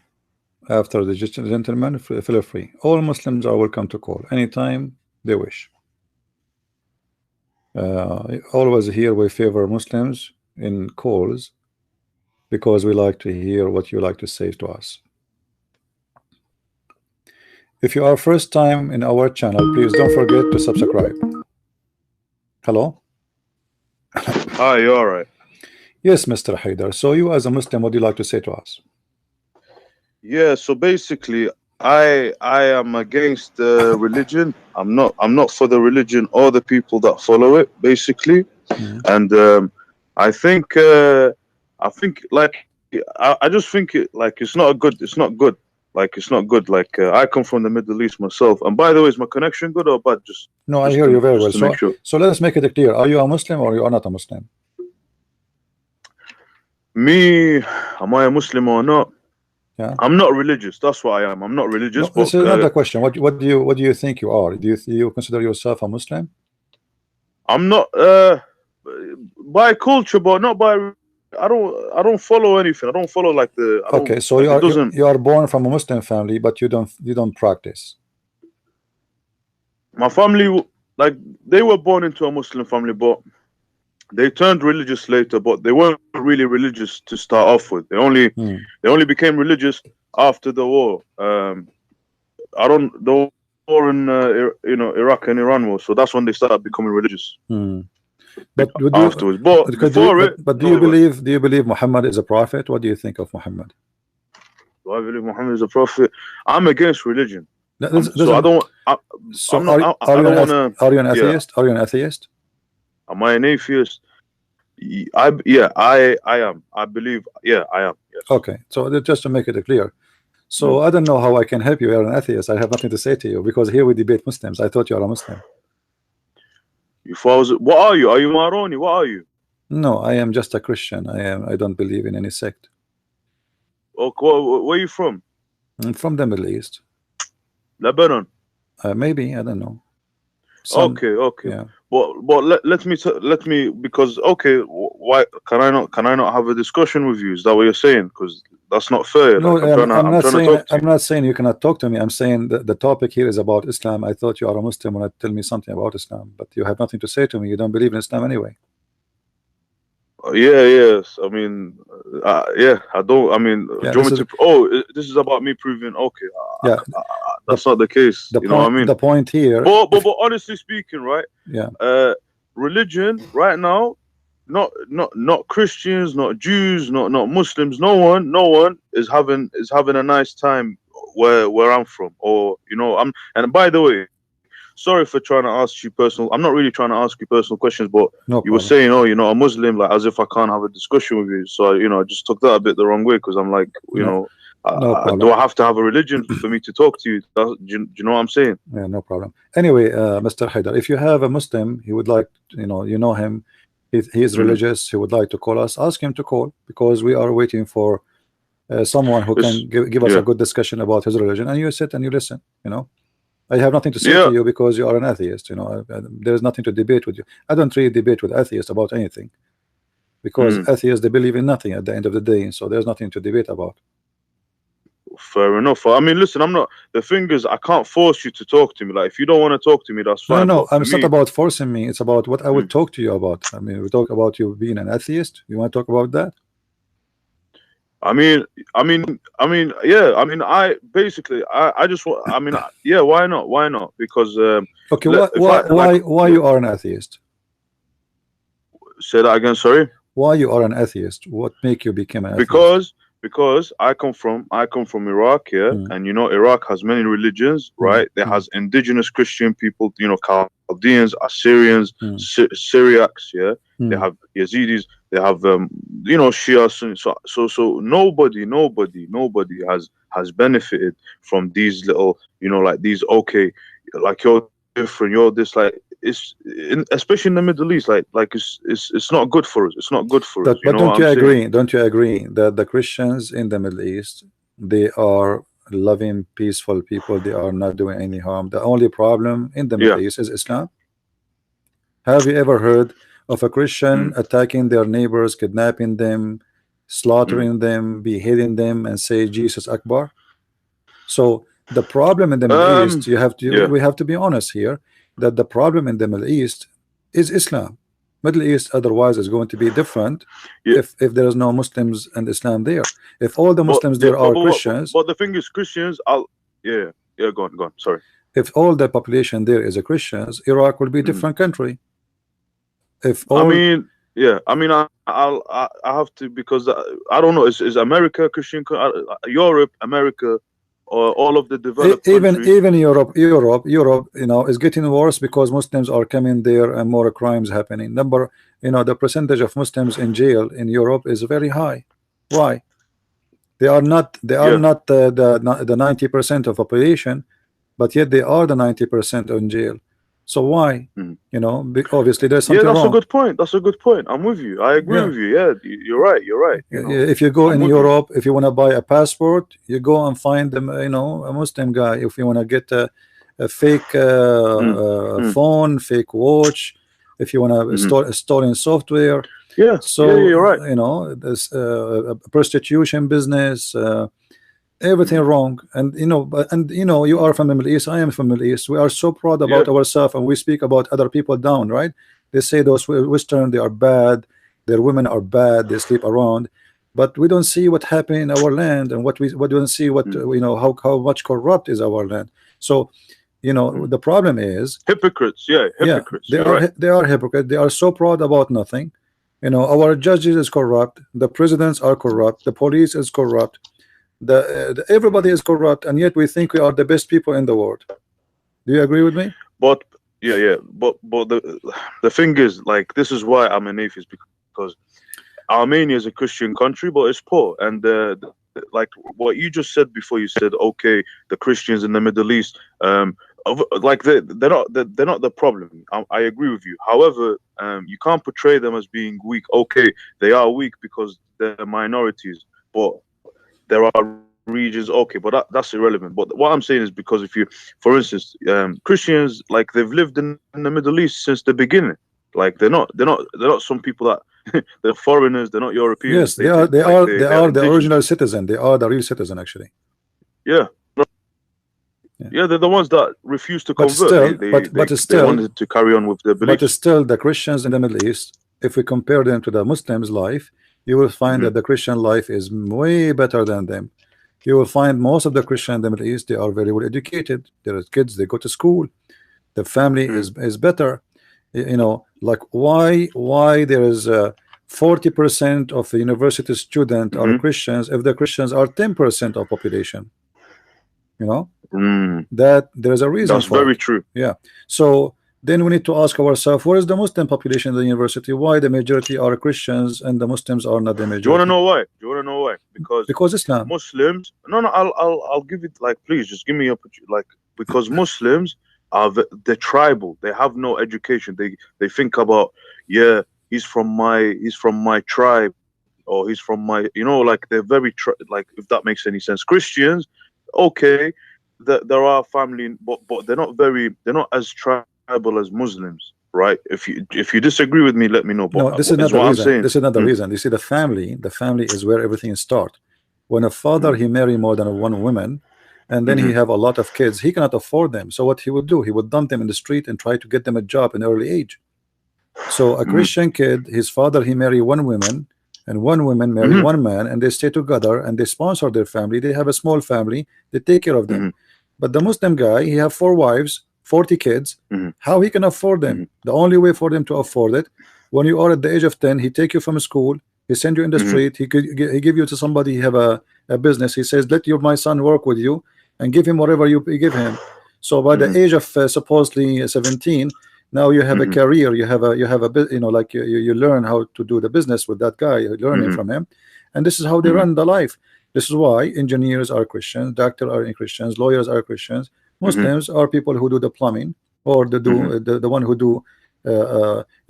S1: after the gentleman, feel free. All Muslims are welcome to call anytime they wish. Always here we favor Muslims in calls because we like to hear what you like to say to us. If you are first time in our channel, please don't forget to subscribe. Hello?
S3: Hi, you all right?
S1: Yes, Mr. Haidar. So you as a Muslim, what do you like to say to us?
S3: Yeah, so basically I am against religion. I'm not for the religion or the people that follow it, basically. And I think like I just think it like it's not good. Like it's not good. Like I come from the Middle East myself. And by the way, is my connection good or bad?
S1: No, I hear you very well. So let us make it clear. Are you a Muslim or you are not a Muslim?
S3: Me, am I a Muslim or not?
S1: Yeah.
S3: I'm not religious. That's what I am. I'm not religious.
S1: No, this is not the question. What do you think you are? Do you consider yourself a Muslim?
S3: I'm not by culture, but not by. I don't follow anything. I don't follow like the.
S1: Okay, so you are born from a Muslim family, but you don't practice.
S3: My family, like they were born into a Muslim family, but they turned religious later. But they weren't really religious to start off with. They only became religious after the war. The war in Iraq and Iran war. So that's when they started becoming religious.
S1: But would you
S3: afterwards. But
S1: could you
S3: before it,
S1: but
S3: no,
S1: do you believe Muhammad is a prophet? What do you think of Muhammad?
S3: do I believe Muhammad is a prophet? I'm against religion. So I
S1: Doesn't
S3: don't.
S1: so
S3: I'm not.
S1: are
S3: I
S1: you
S3: don't want to.
S1: are you an
S3: Yeah.
S1: atheist? Are you an atheist?
S3: Am I an atheist? I am. I believe. Yeah, I am. Yes.
S1: Okay, so just to make it clear. So
S3: Mm.
S1: I don't know how I can help you. You're an atheist. I have nothing to say to you because here we debate Muslims. I thought you are a Muslim.
S3: If I was, what are you? Are you Maroni? What are you?
S1: No, I am just a Christian. I don't believe in any sect.
S3: Oh, where are you from?
S1: I'm from the Middle East.
S3: Lebanon.
S1: Maybe, I don't know.
S3: Okay.
S1: Yeah.
S3: But let me because okay, why can I not have a discussion with you? Is that what you're saying? Because that's not fair.
S1: No,
S3: Like
S1: I'm not
S3: trying to
S1: saying
S3: talk to
S1: I'm not saying you cannot talk to me. I'm saying that the topic here is about Islam. I thought you are a Muslim when you tell me something about Islam, but you have nothing to say to me. You don't believe in Islam anyway.
S3: Yes. I mean, yeah. I don't. I mean,
S1: Yeah,
S3: do you want me to? Oh, this is about me proving. Okay,
S1: yeah.
S3: that's not the case.
S1: The
S3: You know what I mean?
S1: The point here.
S3: But honestly speaking, right?
S1: Yeah.
S3: Religion right now, not Christians, not Jews, not Muslims. No one is having a nice time where I'm from, or you know. And by the way, sorry for trying to ask you personal. I'm not really trying to ask you personal questions, but
S1: No
S3: you were
S1: problem.
S3: saying, oh, you're not a Muslim, like as if I can't have a discussion with you. So you know, I just took that a bit the wrong way because I'm like, you know,
S1: no problem.
S3: do I have to have a religion for me to talk to you? Do you know what I'm saying?
S1: Yeah, no problem. Anyway, Mr. Haidar, if you have a Muslim, he would like, you know him, he is religious, he would like to call us, ask him to call, because we are waiting for someone who can give us a good discussion about his religion, and you sit and you listen, you know. I have nothing to say to you because you are an atheist, you know. There is nothing to debate with you. I don't really debate with atheists about anything, because atheists, they believe in nothing at the end of the day, so there's nothing to debate about.
S3: Fair enough. I mean, listen, the thing is, I can't force you to talk to me. Like, if you don't want to talk to me, that's fine.
S1: No, it's not about forcing me. It's about what I would talk to you about. I mean, we talk about you being an atheist. You want to talk about that?
S3: I mean, yeah. I mean, I just want. I mean, yeah. Why not? Why not? Because
S1: okay. Why you are an atheist?
S3: Say that again. Sorry.
S1: Why you are an atheist? What make you become an atheist?
S3: Because I come from Iraq, yeah, and you know Iraq has many religions, right? There has indigenous Christian people, you know, Chaldeans, Assyrians, Syriacs, yeah. They have Yazidis, they have you know, Shia, Sunni. So nobody has benefited from these little, you know, like these. Okay, like you're different, you're this, like especially in the Middle East, like it's not good for us. It's not good for us.
S1: But don't you agree? Don't you agree that the Christians in the Middle East, they are loving, peaceful people? They are not doing any harm. The only problem in the Middle East is Islam. Have you ever heard of a Christian attacking their neighbors, kidnapping them, slaughtering them, beheading them, and say Jesus Akbar? So the problem in the Middle East, we have to be honest here, that the problem in the Middle East is Islam. Middle East otherwise is going to be different if there is no Muslims and Islam there. If all the Muslims there are Christians.
S3: But the thing is, Christians, go on. Sorry.
S1: If all the population there is a Christians, Iraq will be a different country. If all,
S3: I have to, because I don't know, is America Christian, Europe, America, or all of the developed countries?
S1: Even Europe, you know, is getting worse because Muslims are coming there and more crimes happening. The percentage of Muslims in jail in Europe is very high. Why? They are not the 90% of population, but yet they are the 90% in jail. So why? You know, obviously there's something wrong.
S3: That's a good point. I'm with you. I agree with you. Yeah, you're right. You know?
S1: If you go in Europe, if you want to buy a passport, you go and find them, you know, a Muslim guy. If you want to get a fake phone, fake watch, if you want to install stolen software,
S3: you're right.
S1: You know, there's prostitution business. Everything wrong, and you know, you are from the Middle East, I am from the Middle East. We are so proud about ourselves, and we speak about other people down, right? They say those Western, they are bad, their women are bad, they sleep around, but we don't see what happened in our land, and we don't see what you know, how much corrupt is our land. So you know, the problem is,
S3: Hypocrites, yeah, hypocrites.
S1: they
S3: You're
S1: are
S3: right.
S1: they are hypocrites. They are so proud about nothing. You know, our judges is corrupt, the presidents are corrupt, the police is corrupt, everybody is corrupt, and yet we think we are the best people in the world. Do you agree with me?
S3: But yeah, yeah. But the thing is, like, this is why I'm an atheist, because Armenia is a Christian country, but it's poor. And like what you just said before, you said, okay, the Christians in the Middle East, like they're not the problem. I agree with you. However, you can't portray them as being weak. Okay, they are weak because they're minorities, but there are regions. Okay, but that's irrelevant. But what I'm saying is, because if you, for instance, Christians, like, they've lived in the Middle East since the beginning. Like, they're not some people that they're foreigners. They're not Europeans.
S1: Yes, they are. They
S3: They are
S1: are the
S3: indigenous.
S1: original citizen. They are the real citizen, actually.
S3: Yeah,
S1: Yeah.
S3: yeah. They're the ones that refuse to
S1: But
S3: convert.
S1: still, but
S3: They
S1: still,
S3: wanted to carry on with their
S1: but
S3: beliefs.
S1: still, the Christians in the Middle East, if we compare them to the Muslims' life, you will find that the Christian life is way better than them. You will find most of the Christians in the Middle East, they are very well educated. There are kids, they go to school. The family is better. You know, like, why there is 40% of the university student are Christians if the Christians are 10% of population. You know, that there is a reason
S3: That's
S1: for
S3: very
S1: it.
S3: true.
S1: Yeah. So then we need to ask ourselves, where is the Muslim population in the university? Why the majority are Christians and the Muslims are not the
S3: Do you want to
S1: majority?
S3: know why? Do you want to know why?
S1: Because Islam.
S3: Muslims. No, no. I'll give it. Like, please, just give me a like, because Muslims are they're tribal. They have no education. They think about, yeah, he's from my tribe, or he's from my, you know, like, they're very like, if that makes any sense. Christians, okay, there are family, but they're not as tribal as Muslims, right? If you disagree with me, let me know. But
S1: No, this is not
S3: is
S1: the
S3: what I'm
S1: reason.
S3: saying.
S1: This is not the reason. You see, the family is where everything starts. When a father he marry more than one woman, and then he have a lot of kids, he cannot afford them. So what he would do, he would dump them in the street and try to get them a job in early age. So a Christian kid, his father he marry one woman, and one woman marry one man, and they stay together and they sponsor their family. They have a small family. They take care of them. But the Muslim guy, he have 4 wives, 40 kids. How he can afford them? The only way for them to afford it, when you are at the age of 10, he take you from school, he send you in the street, he give you to somebody, he have a business. He says, let my son work with you and give him whatever you give him. So by the age of supposedly 17, now you have a career, you have a you know, like you learn how to do the business with that guy, you're learning from him, and this is how they run the life. This is why engineers are Christians, doctors are Christians, lawyers are Christians. Muslims are people who do the plumbing, or the one who do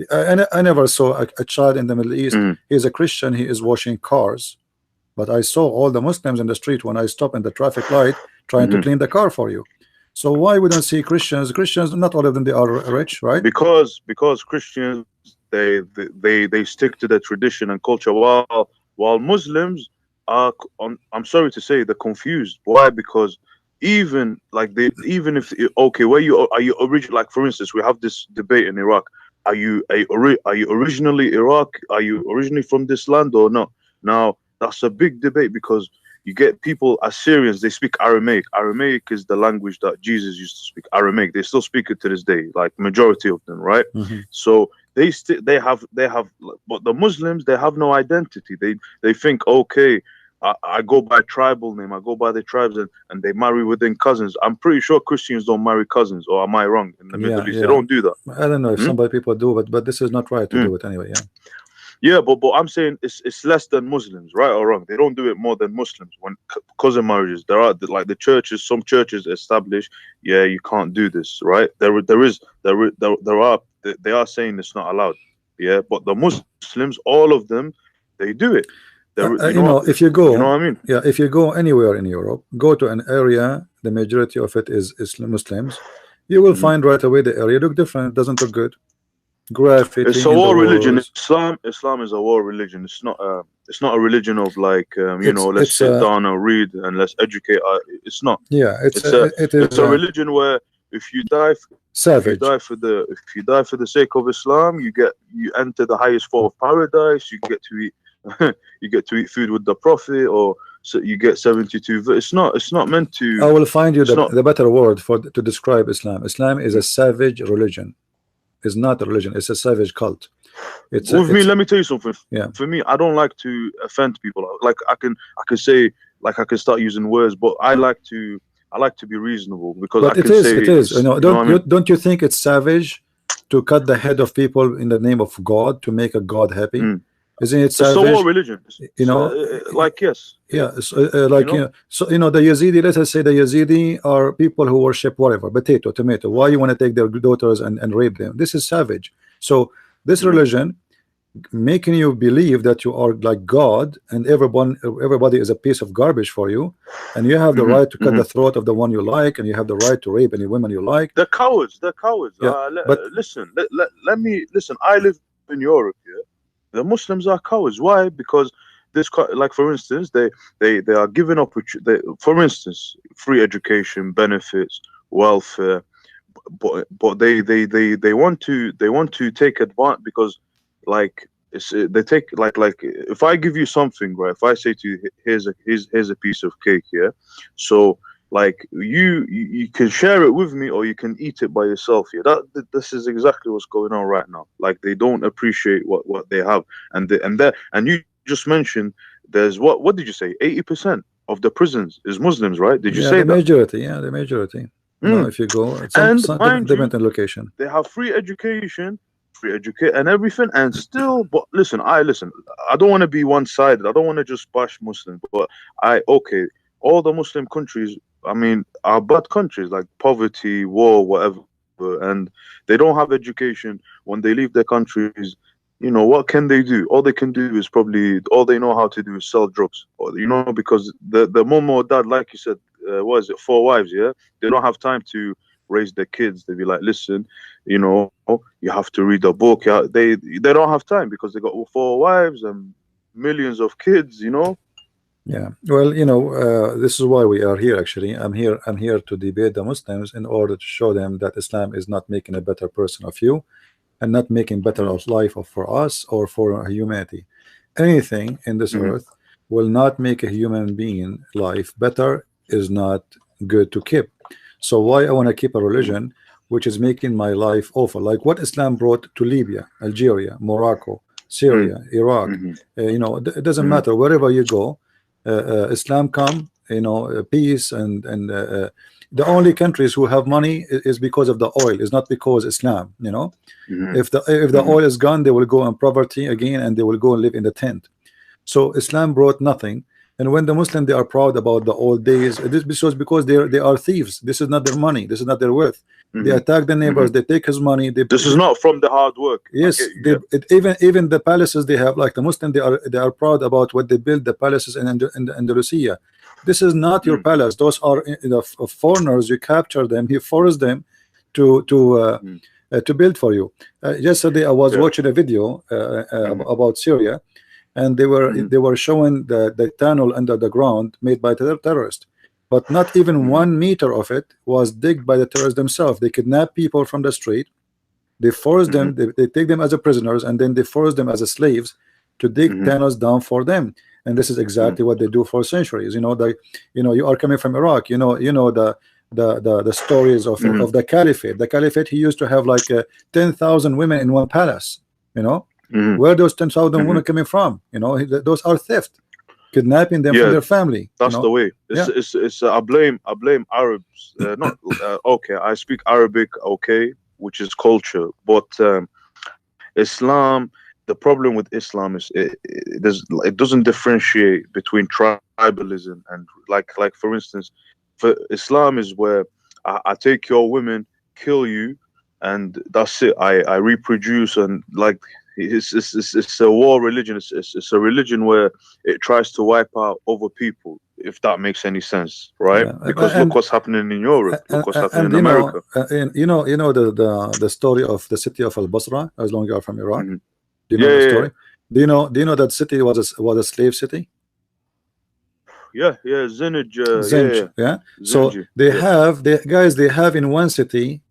S1: I never saw a child in the Middle East. He's a Christian, he is washing cars, but I saw all the Muslims in the street when I stop in the traffic light trying to clean the car for you. So why we don't see Christians? Christians, not all of them, they are rich, right?
S3: Because Christians, they stick to their tradition and culture, while Muslims are, I'm sorry to say, they're confused. Why? Because even if, okay, where are you originally, like, for instance, we have this debate in Iraq. Are you originally Iraq? Are you originally from this land or not? Now that's a big debate, because you get people, Assyrians, they speak Aramaic. Aramaic is the language that Jesus used to speak. Aramaic, they still speak it to this day, like majority of them, right? So they have, but the Muslims, they have no identity. They think, okay, I go by tribal name, I go by the tribes, and they marry within cousins. I'm pretty sure Christians don't marry cousins, or am I wrong? In the Middle East, they don't do that.
S1: I don't know if some people do, but this is not right to do it anyway.
S3: Yeah, but I'm saying it's less than Muslims, right or wrong. They don't do it more than Muslims. When cousin marriages, there are, like, the churches, some churches establish, yeah, you can't do this, right? They are saying it's not allowed, yeah. But the Muslims, all of them, they do it.
S1: You know, if you go,
S3: you know what I mean?
S1: Yeah, if you go anywhere in Europe, go to an area, the majority of it is Muslims, you will find right away the area look different, doesn't look good. Graffiti
S3: It's a
S1: in the
S3: war religion.
S1: walls.
S3: Islam is a war religion. It's not a religion of, like, let's sit down and read and let's educate. It's not.
S1: Yeah,
S3: It's a religion where if you die
S1: savage.
S3: if you die for the sake of Islam, you enter the highest form of paradise. You get to eat you get to eat food with the Prophet, or so you get 72. It's not meant
S1: I
S3: to.
S1: will find you
S3: It's not.
S1: the better word for to describe Islam. Islam is a savage religion. It's not a religion. It's a savage cult.
S3: With me,
S1: It's
S3: let me tell you something.
S1: yeah.
S3: For me, I don't like to offend people. Like I can say, like I can start using words, but I like to be reasonable because I
S1: But
S3: can say
S1: it is. You
S3: it's,
S1: know,
S3: you know what I mean?
S1: don't you think it's savage to cut the head of people in the name of God to make a God happy?
S3: Mm.
S1: Isn't it
S3: It's a war
S1: savage?
S3: religion.
S1: You know,
S3: Like yes,
S1: yeah.
S3: you
S1: Like
S3: know.
S1: so the Yazidi. Let us say the Yazidi are people who worship whatever, potato, tomato. Why you want to take their daughters and rape them? This is savage. So this
S3: Mm.
S1: religion making you believe that you are like God and everybody is a piece of garbage for you, and you have the
S3: Hmm.
S1: right to cut
S3: Hmm.
S1: the throat of the one you like, and you have the right to rape any women you like.
S3: They're cowards. They're cowards.
S1: Yeah, but
S3: Listen, let me listen. I live in Europe. Yeah, the Muslims are cowards. Why? Because like for instance, they are giving up. For instance, free education, benefits, welfare, but they want to take advantage because like they take like if I give you something, right, if I say to you, here's a piece of cake, yeah, so like you can share it with me or you can eat it by yourself, yeah. This is exactly what's going on right now. Like they don't appreciate what they have. And you just mentioned there's what did you say, 80% of the prisons is Muslims, right? Did you
S1: yeah,
S3: say
S1: the
S3: that?
S1: majority, yeah, the majority. You know,
S3: Mm.
S1: if you go
S3: And
S1: some
S3: mind you,
S1: different location.
S3: they have free educate and everything, and still. But listen, I don't want to be one-sided. I don't want to just bash Muslims, but okay, all the Muslim countries, I mean, are bad countries like poverty, war, whatever, and they don't have education. When they leave their countries, what can they do? All they can do is probably all they know how to do is sell drugs, or because the mom or dad, like you said, what is it, 4 wives, yeah, they don't have time to raise their kids. They be like, listen, you have to read a book. Yeah, they don't have time because they got 4 wives and millions of kids.
S1: Yeah, well, this is why we are here. Actually, I'm here to debate the Muslims in order to show them that Islam is not making a better person of you, and not making better
S3: Mm,
S1: of life for us or for humanity. Anything in this
S3: mhm,
S1: earth will not make a human being life better, is not good to keep. So why I want to keep a
S3: mhm,
S1: religion which is making my life awful, like what Islam brought to Libya, Algeria, Morocco,
S3: mm,
S1: Syria, Iraq.
S3: mhm,
S1: It doesn't
S3: mhm,
S1: matter wherever you go. Islam come, peace and the only countries who have money is because of the oil, is not because Islam.
S3: mhm,
S1: If the
S3: mhm.
S1: oil is gone, they will go in poverty again, and they will go and live in the tent. So Islam brought nothing. And when the Muslim, they are proud about the old days, this because they are thieves. This is not their money, this is not their worth. They
S3: Mhm,
S1: attack the
S3: mhm.
S1: neighbors, they take his money,
S3: This is not from the hard work. I
S1: yes,
S3: get you. Yeah.
S1: even the palaces they have, like the Muslim, they are proud about what they build, the palaces in the Andalusia. This is not your
S3: Mm,
S1: palace. Those are foreigners. You capture them, you force them
S3: mm,
S1: to build for you. Yesterday I was
S3: yeah.
S1: watching a video
S3: Mhm,
S1: about Syria, and they were
S3: mhm,
S1: they were showing the tunnel under the ground made by terrorists, but not even
S3: mhm,
S1: 1 meter of it was digged by the terrorists themselves. They kidnap people from the street, they force
S3: mhm,
S1: them, they take them as a prisoners, and then they force them as a slaves to dig
S3: mhm,
S1: tunnels down for them. And this is
S3: mhm,
S1: exactly what they do for centuries. You are coming from Iraq. The stories
S3: mhm,
S1: of the caliphate. The caliphate, he used to have like 10,000 women in one palace.
S3: mhm,
S1: Where those 10,000
S3: mhm.
S1: women coming from? Those are theft, kidnapping them from
S3: Yeah,
S1: their family.
S3: that's the way.
S1: Yeah,
S3: I blame Arabs. Not okay. I speak Arabic, okay, which is culture, but Islam. The problem with Islam is it doesn't differentiate between tribalism and like for instance, for Islam is where I take your women, kill you, and that's it. I reproduce and like it's a war religion. It's a religion where it tries to wipe out other people. If that makes any sense, right?
S1: yeah,
S3: Because look what's happening in Europe. Look what's happening
S1: and
S3: in America.
S1: the story of the city of Al Basra. As long as you are from Iraq,
S3: Hmm.
S1: do you know
S3: Yeah,
S1: the
S3: yeah,
S1: story? Do you know that city was a slave city?
S3: yeah. Zinaj,
S1: Zinj, yeah. So
S3: Zinji,
S1: they
S3: yeah.
S1: have the guys, they have in one city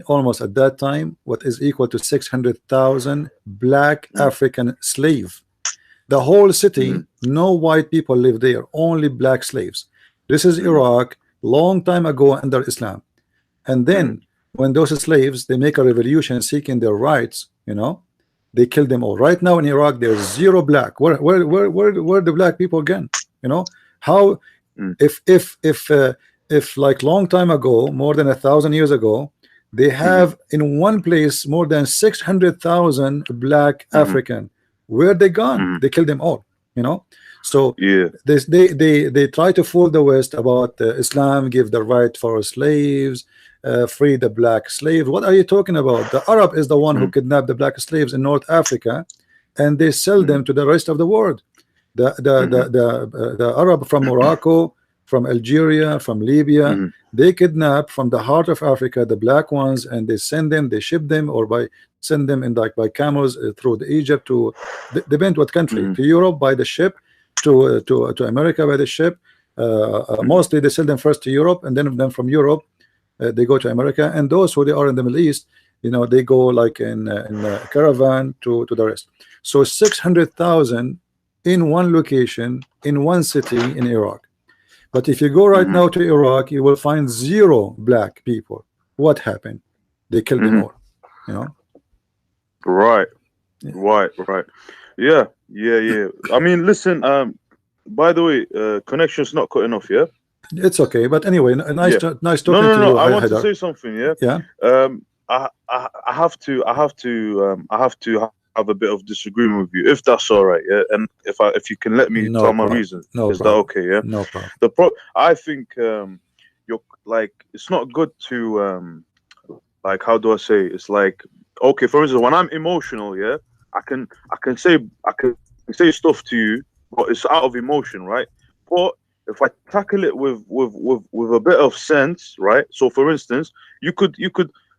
S1: almost at that time what is equal to 600,000 black
S3: Mm,
S1: African slave. The whole city,
S3: Mm-hmm.
S1: no white people live there, only black slaves. This is
S3: Mm-hmm.
S1: Iraq, long time ago under Islam. And then when those slaves they make a revolution seeking their rights, you know, they kill them all. Right now in Iraq, there's zero black. Where the black people again? You know, how
S3: Mm-hmm.
S1: if like long time ago, more than 1,000 years ago, they have in one place more than 600,000 black
S3: Mm-hmm.
S1: African. Where they gone?
S3: Mm-hmm.
S1: They killed them all. You know, so
S3: Yeah.
S1: they try to fool the West about Islam give the right for slaves, free the black slave. What are you talking about? The Arab is the one who
S3: Mm-hmm.
S1: kidnapped the black slaves in North Africa, and they sell
S3: Mm-hmm.
S1: them to the rest of the world. The Arab from Morocco, from Algeria, from Libya,
S3: Mm-hmm.
S1: they kidnap from the heart of Africa the black ones, and they send them, they ship them, or by send them in like by camels through the Egypt to depend what country,
S3: Mm-hmm.
S1: to Europe by the ship, to America by the ship. Mostly they sell them first to Europe, and then from Europe they go to America, and those who they are in the Middle East, you know, they go like in a caravan to the rest. So 600,000 in one location in one city in Iraq. But if you go right
S3: Mm-hmm.
S1: now to Iraq, you will find zero black people. What happened? They killed them
S3: Mm-hmm.
S1: all. You know.
S3: Right.
S1: Yeah.
S3: Right. Yeah. I mean, listen. By the way, connection's not cutting off. Yeah.
S1: It's okay. But anyway, nice
S3: Yeah.
S1: nice
S3: No,
S1: talking
S3: no,
S1: to
S3: no.
S1: you,
S3: I want to
S1: Haidar.
S3: say something. Yeah.
S1: Yeah.
S3: I have to have a bit of disagreement with you, if that's all right. Yeah. And if you can let me
S1: No
S3: tell my
S1: problem.
S3: reasons,
S1: No
S3: is that
S1: problem.
S3: okay? Yeah.
S1: No problem.
S3: I think you're like, it's not good to like, how do I say? It's like, okay, for instance, when I'm emotional, yeah, I can say stuff to you, but it's out of emotion, right? But if I tackle it with a bit of sense, right? So for instance, you could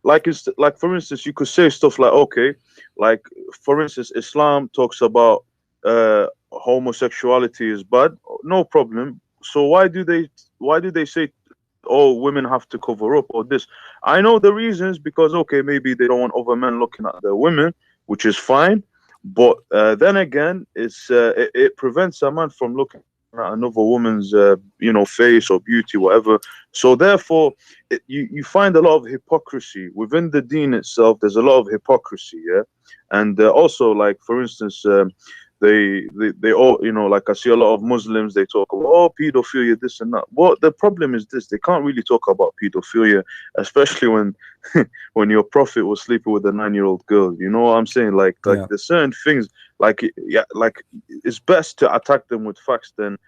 S3: like, it's like, for instance, you could say stuff like, okay, like, for instance, Islam talks about homosexuality is bad, no problem. So why do they say, oh, women have to cover up or this? I know the reasons, because okay, maybe they don't want other men looking at their women, which is fine. But then again, it prevents a man from looking at another woman's face or beauty, whatever. So therefore, you find a lot of hypocrisy within the deen itself. There's a lot of hypocrisy, yeah. And also, like, for instance, they all, like, I see a lot of Muslims, they talk about, oh, pedophilia, this and that. Well, the problem is this: they can't really talk about pedophilia, especially when when your prophet was sleeping with a 9-year-old girl. You know what I'm saying? Like
S1: Yeah.
S3: there's certain things, like, yeah, like, it's best to attack them with facts than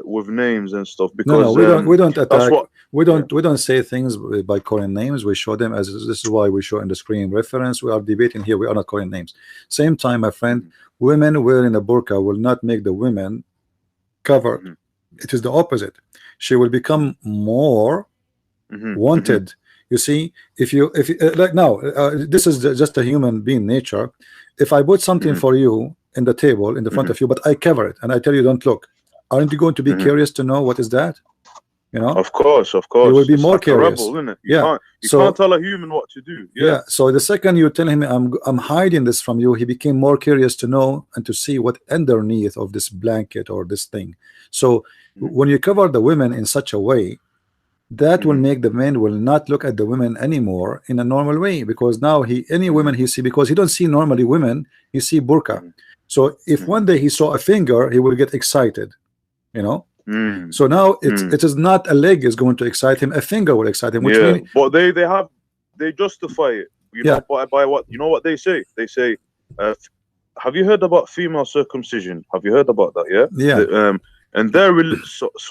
S3: with names and stuff,
S1: No,
S3: because
S1: we don't
S3: that's
S1: attack.
S3: what.
S1: We don't say things by calling names. We show them as this is why we show in the screen reference. We are debating here. We are not calling names. Same time, my friend, women wearing a burqa will not make the women covered.
S3: Mhm.
S1: It is the opposite. She will become more
S3: Mhm.
S1: wanted. You see, if you like now, this is just a human being nature. If I put something
S3: Mhm.
S1: for you in the table in the front
S3: Mhm.
S1: of you, but I cover it and I tell you don't look, aren't you going to be
S3: Mhm.
S1: curious to know what is that? You know,
S3: Of course,
S1: you will be
S3: it's
S1: more
S3: like a
S1: curious.
S3: rebel, isn't it?
S1: Yeah.
S3: You
S1: So
S3: can't tell a human what to do. Yeah.
S1: yeah. So the second you tell him I'm hiding this from you, he became more curious to know and to see what underneath of this blanket or this thing. So
S3: Mhm.
S1: when you cover the women in such a way, that will
S3: Mhm.
S1: make the men will not look at the women anymore in a normal way, because now any women he see, because he don't see normally women, he see burqa.
S3: Mhm.
S1: So if
S3: Mhm.
S1: one day he saw a finger, he will get excited, you know.
S3: Mhm.
S1: So now
S3: Mhm.
S1: it is not a leg is going to excite him, a finger will excite him, which
S3: Yeah,
S1: means
S3: but they justify it,
S1: yeah,
S3: by what, what they say. They say, have you heard about female circumcision? Have you heard about that? Yeah.
S1: yeah,
S3: And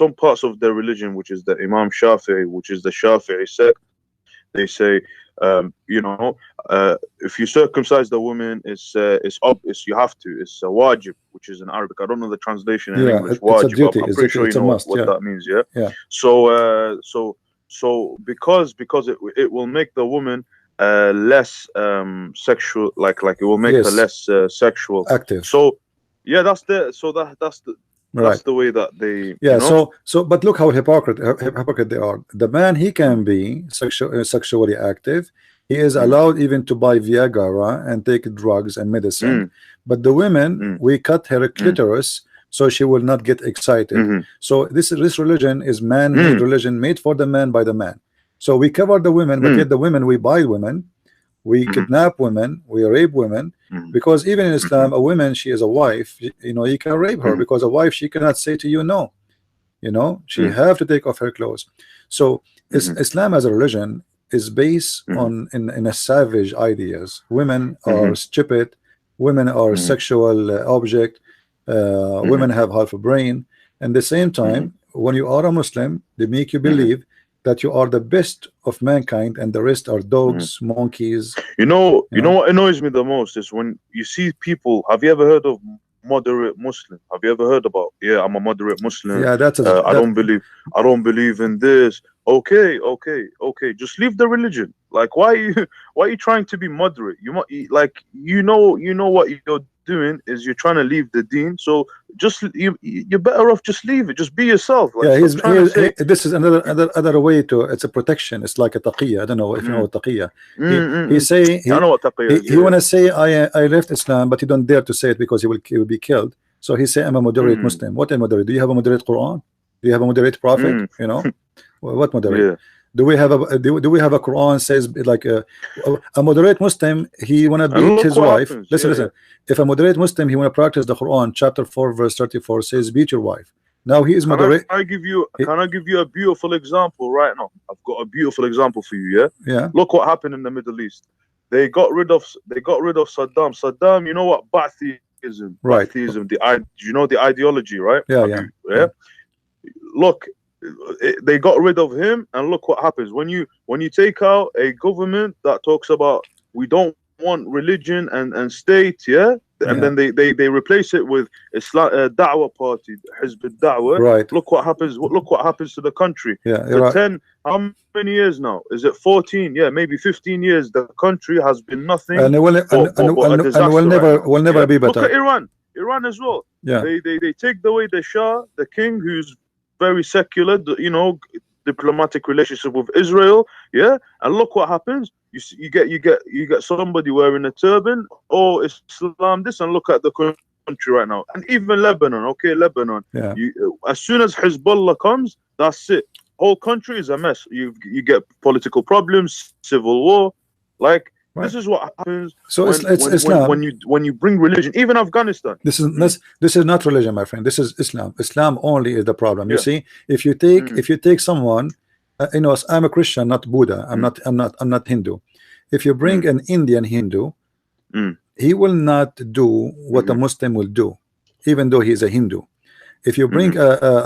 S3: some parts of their religion, which is the Imam Shafi'i, which is the Shafi'i sect, they say, if you circumcise the woman, it's you have to. It's a wajib, which is in Arabic. I don't know the translation in
S1: yeah.
S3: English.
S1: It's a
S3: Wajib.
S1: duty.
S3: I'm pretty sure you
S1: It's a
S3: know
S1: must.
S3: what
S1: Yeah,
S3: that means. Yeah.
S1: yeah.
S3: So because it will make the woman less sexual, like it will make her
S1: Yes,
S3: less sexual.
S1: active.
S3: So yeah, that's
S1: Right.
S3: the way that they,
S1: Yeah. So but look how hypocrite they are. The man, he can
S3: Mm,
S1: be sexually active. He is allowed even to buy Viagra and take drugs and medicine. But the women, we cut her clitoris so she will not get excited. So this religion is man-made religion, made for the man by the man. So we cover the women, but yet the women, we buy women, we kidnap women, we rape women, because even in Islam, a woman, she is a wife, you know, you can rape her, because a wife, she cannot say to you no, you know, she have to take off her clothes. So Islam as a religion is based on in a savage ideas. Women are stupid, women are sexual object, women have half a brain. And the same time, when you are a Muslim, they make you believe that you are the best of mankind and the rest are dogs, monkeys.
S3: You know what annoys me the most is when you see people. Have you ever heard of moderate Muslim? Have you ever heard about? Yeah, I'm a moderate Muslim.
S1: Yeah, that's
S3: I don't believe in this. Okay. Just leave the religion. Like, why are you trying to be moderate? You know what you're doing is you're trying to leave the deen. So just you're better off just leave it. Just be yourself. Like,
S1: yeah, this is another way to. It's a protection. It's like a taqiyya. I don't know if you know what taqiyya. I know what taqiyya is. He wanna say I left Islam, but he don't dare to say it because he will be killed. So he say I'm a moderate Muslim. What a moderate? Do you have a moderate Quran? Do you have a moderate prophet? You know, what moderate?
S3: Yeah.
S1: Do we have a Quran says like a moderate Muslim, he wanna beat his wife. Listen. If a moderate Muslim, he wanna practice the Quran, chapter 4 verse 34 says beat your wife. Now he is moderate.
S3: Can I give you a beautiful example right now? I've got a beautiful example for you.
S1: Yeah.
S3: Look what happened in the Middle East. They got rid of Saddam. Saddam, you know what? Ba'athism.
S1: Right.
S3: Ba'athism. You know the ideology, right?
S1: Yeah.
S3: Look, they got rid of him, and look what happens when you take out a government that talks about we don't want religion and state, and then they replace it with Islam Da'wah party, Hizb al-Da'wah.
S1: Right.
S3: Look what happens. Look what happens to the country.
S1: Yeah.
S3: For
S1: Right.
S3: 10, how many years now? Is it 14? Yeah, maybe 15 years. The country has been nothing.
S1: And it will never be better.
S3: Look at Iran as well.
S1: Yeah.
S3: They take away the Shah, the king, who's very secular, you know, diplomatic relationship with Israel, and look what happens. You get somebody wearing a turban or Islam this, and look at the country right now, and even Lebanon.
S1: Yeah.
S3: As soon as Hezbollah comes, that's it. Whole country is a mess. You get political problems, civil war, like. Right. This is what happens.
S1: So Islam.
S3: When you bring religion, even Afghanistan.
S1: This is not religion, my friend. This is Islam. Islam only is the problem. You see, if you take someone, you know, I'm a Christian, not Buddha. I'm not Hindu. If you bring an Indian Hindu, he will not do what a Muslim will do, even though he is a Hindu. If you bring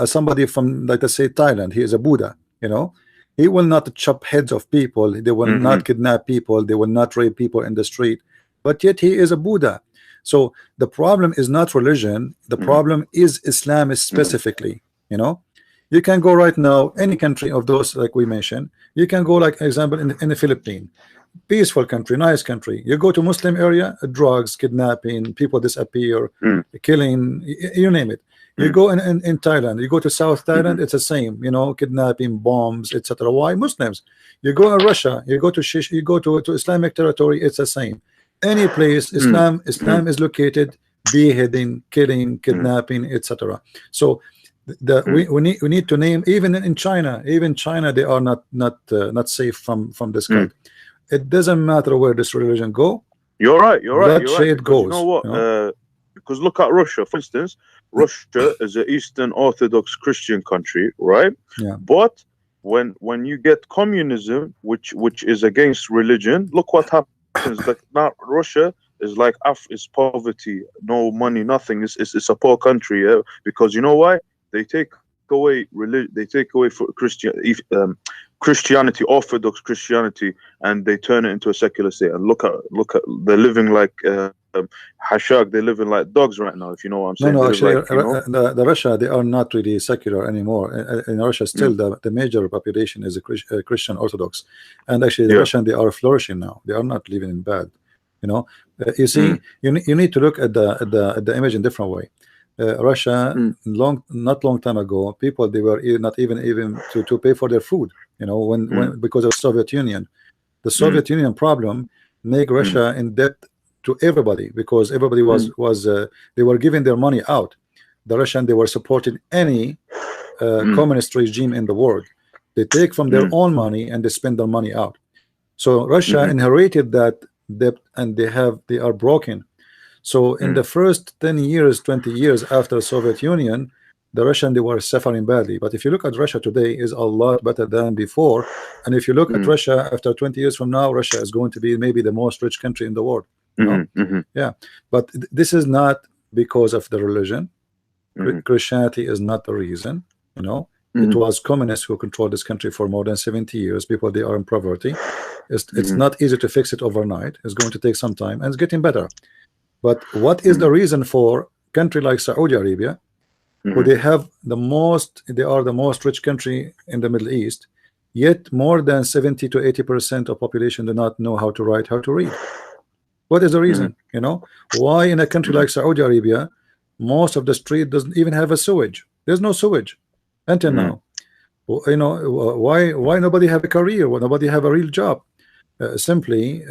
S1: somebody from, like, let's say, Thailand, he is a Buddha, you know. He will not chop heads of people. They will not kidnap people. They will not rape people in the street. But yet he is a Buddha. So the problem is not religion. The problem is Islam specifically. You know, you can go right now any country of those like we mentioned. You can go, like example, in the Philippines, peaceful country, nice country. You go to Muslim area, drugs, kidnapping, people disappear, killing, you name it. You go in Thailand, you go to South Thailand, it's the same, you know, kidnapping, bombs, etc. Why? Muslims. You go in Russia, you go to Islamic territory, it's the same. Any place Islam is located, beheading, killing, kidnapping, etc. So we need to name, even in China, they are not safe from this kind. It doesn't matter where this religion go.
S3: You're right.
S1: It goes.
S3: You know what? Because look at Russia, for instance. Russia is an Eastern Orthodox Christian country, right?
S1: Yeah.
S3: But when you get communism, which is against religion, look what happens. Like now, Russia is like is poverty, no money, nothing. It's a poor country, because you know why? They take away religion. They take away for Christianity, Orthodox Christianity, and they turn it into a secular state. And look at they're living like Hashag. They're living like dogs right now. If you know what I'm saying.
S1: No, actually, like, the Russia, they are not really secular anymore. In Russia, still the major population is a Christian Orthodox, and actually the Russian, they are flourishing now. They are not living in bad. You know, you see, you need to look at the image in a different way. Russia, not long time ago, people, they were not even to pay for their food. You know, when because of Soviet Union, The Soviet Union problem make Russia in debt to everybody, because everybody was they were giving their money out. The Russian, they were supporting any communist regime in the world. They take from their own money and they spend their money out. So Russia inherited that debt, and they are broken. So in the first 10 years, 20 years after the Soviet Union, the Russian, they were suffering badly. But if you look at Russia today, is a lot better than before. And if you look at Russia after 20 years from now, Russia is going to be maybe the most rich country in the world. You know? Yeah. But this is not because of the religion. Christianity is not the reason. You know, it was communists who controlled this country for more than 70 years. People, they are in poverty. It's not easy to fix it overnight. It's going to take some time, and it's getting better. But what is the reason for country like Saudi Arabia, who they are the most rich country in the Middle East, yet more than 70 to 80% of population do not know how to write, how to read? What is the reason? You know, why in a country like Saudi Arabia, most of the street doesn't even have a sewage? There's no sewage until now. You know, why nobody have a career? Why nobody have a real job? Simply,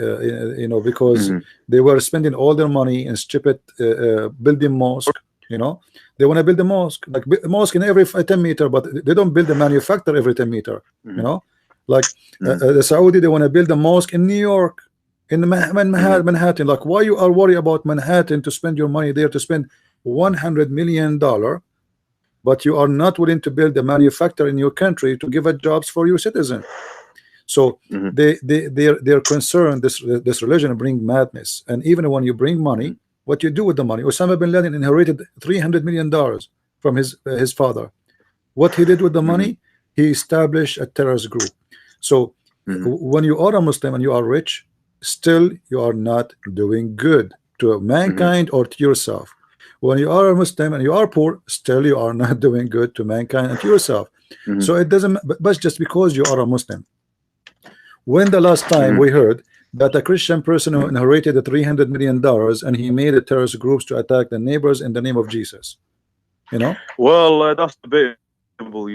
S1: you know, because they were spending all their money in stupid building mosque. You know, they want to build a mosque, like a mosque in every 10 meter, but they don't build a manufacturer every 10 meter. You know, like the Saudi, they want to build a mosque in New York, in Manhattan. Like, why you are worried about Manhattan to spend your money there, to spend $100 million, but you are not willing to build a manufacturer in your country to give jobs for your citizens? So they're concerned this religion bring madness. And even when you bring money, what you do with the money? Osama bin Laden inherited $300 million from his father. What he did with the money? He established a terrorist group. So when you are a Muslim and you are rich, still you are not doing good to mankind or to yourself. When you are a Muslim and you are poor, still you are not doing good to mankind and to yourself. So it doesn't, but just because you are a Muslim. When the last time we heard that a Christian person who inherited the $300 million and he made a terrorist groups to attack the neighbors in the name of Jesus? You know?
S3: Well, that's debatable.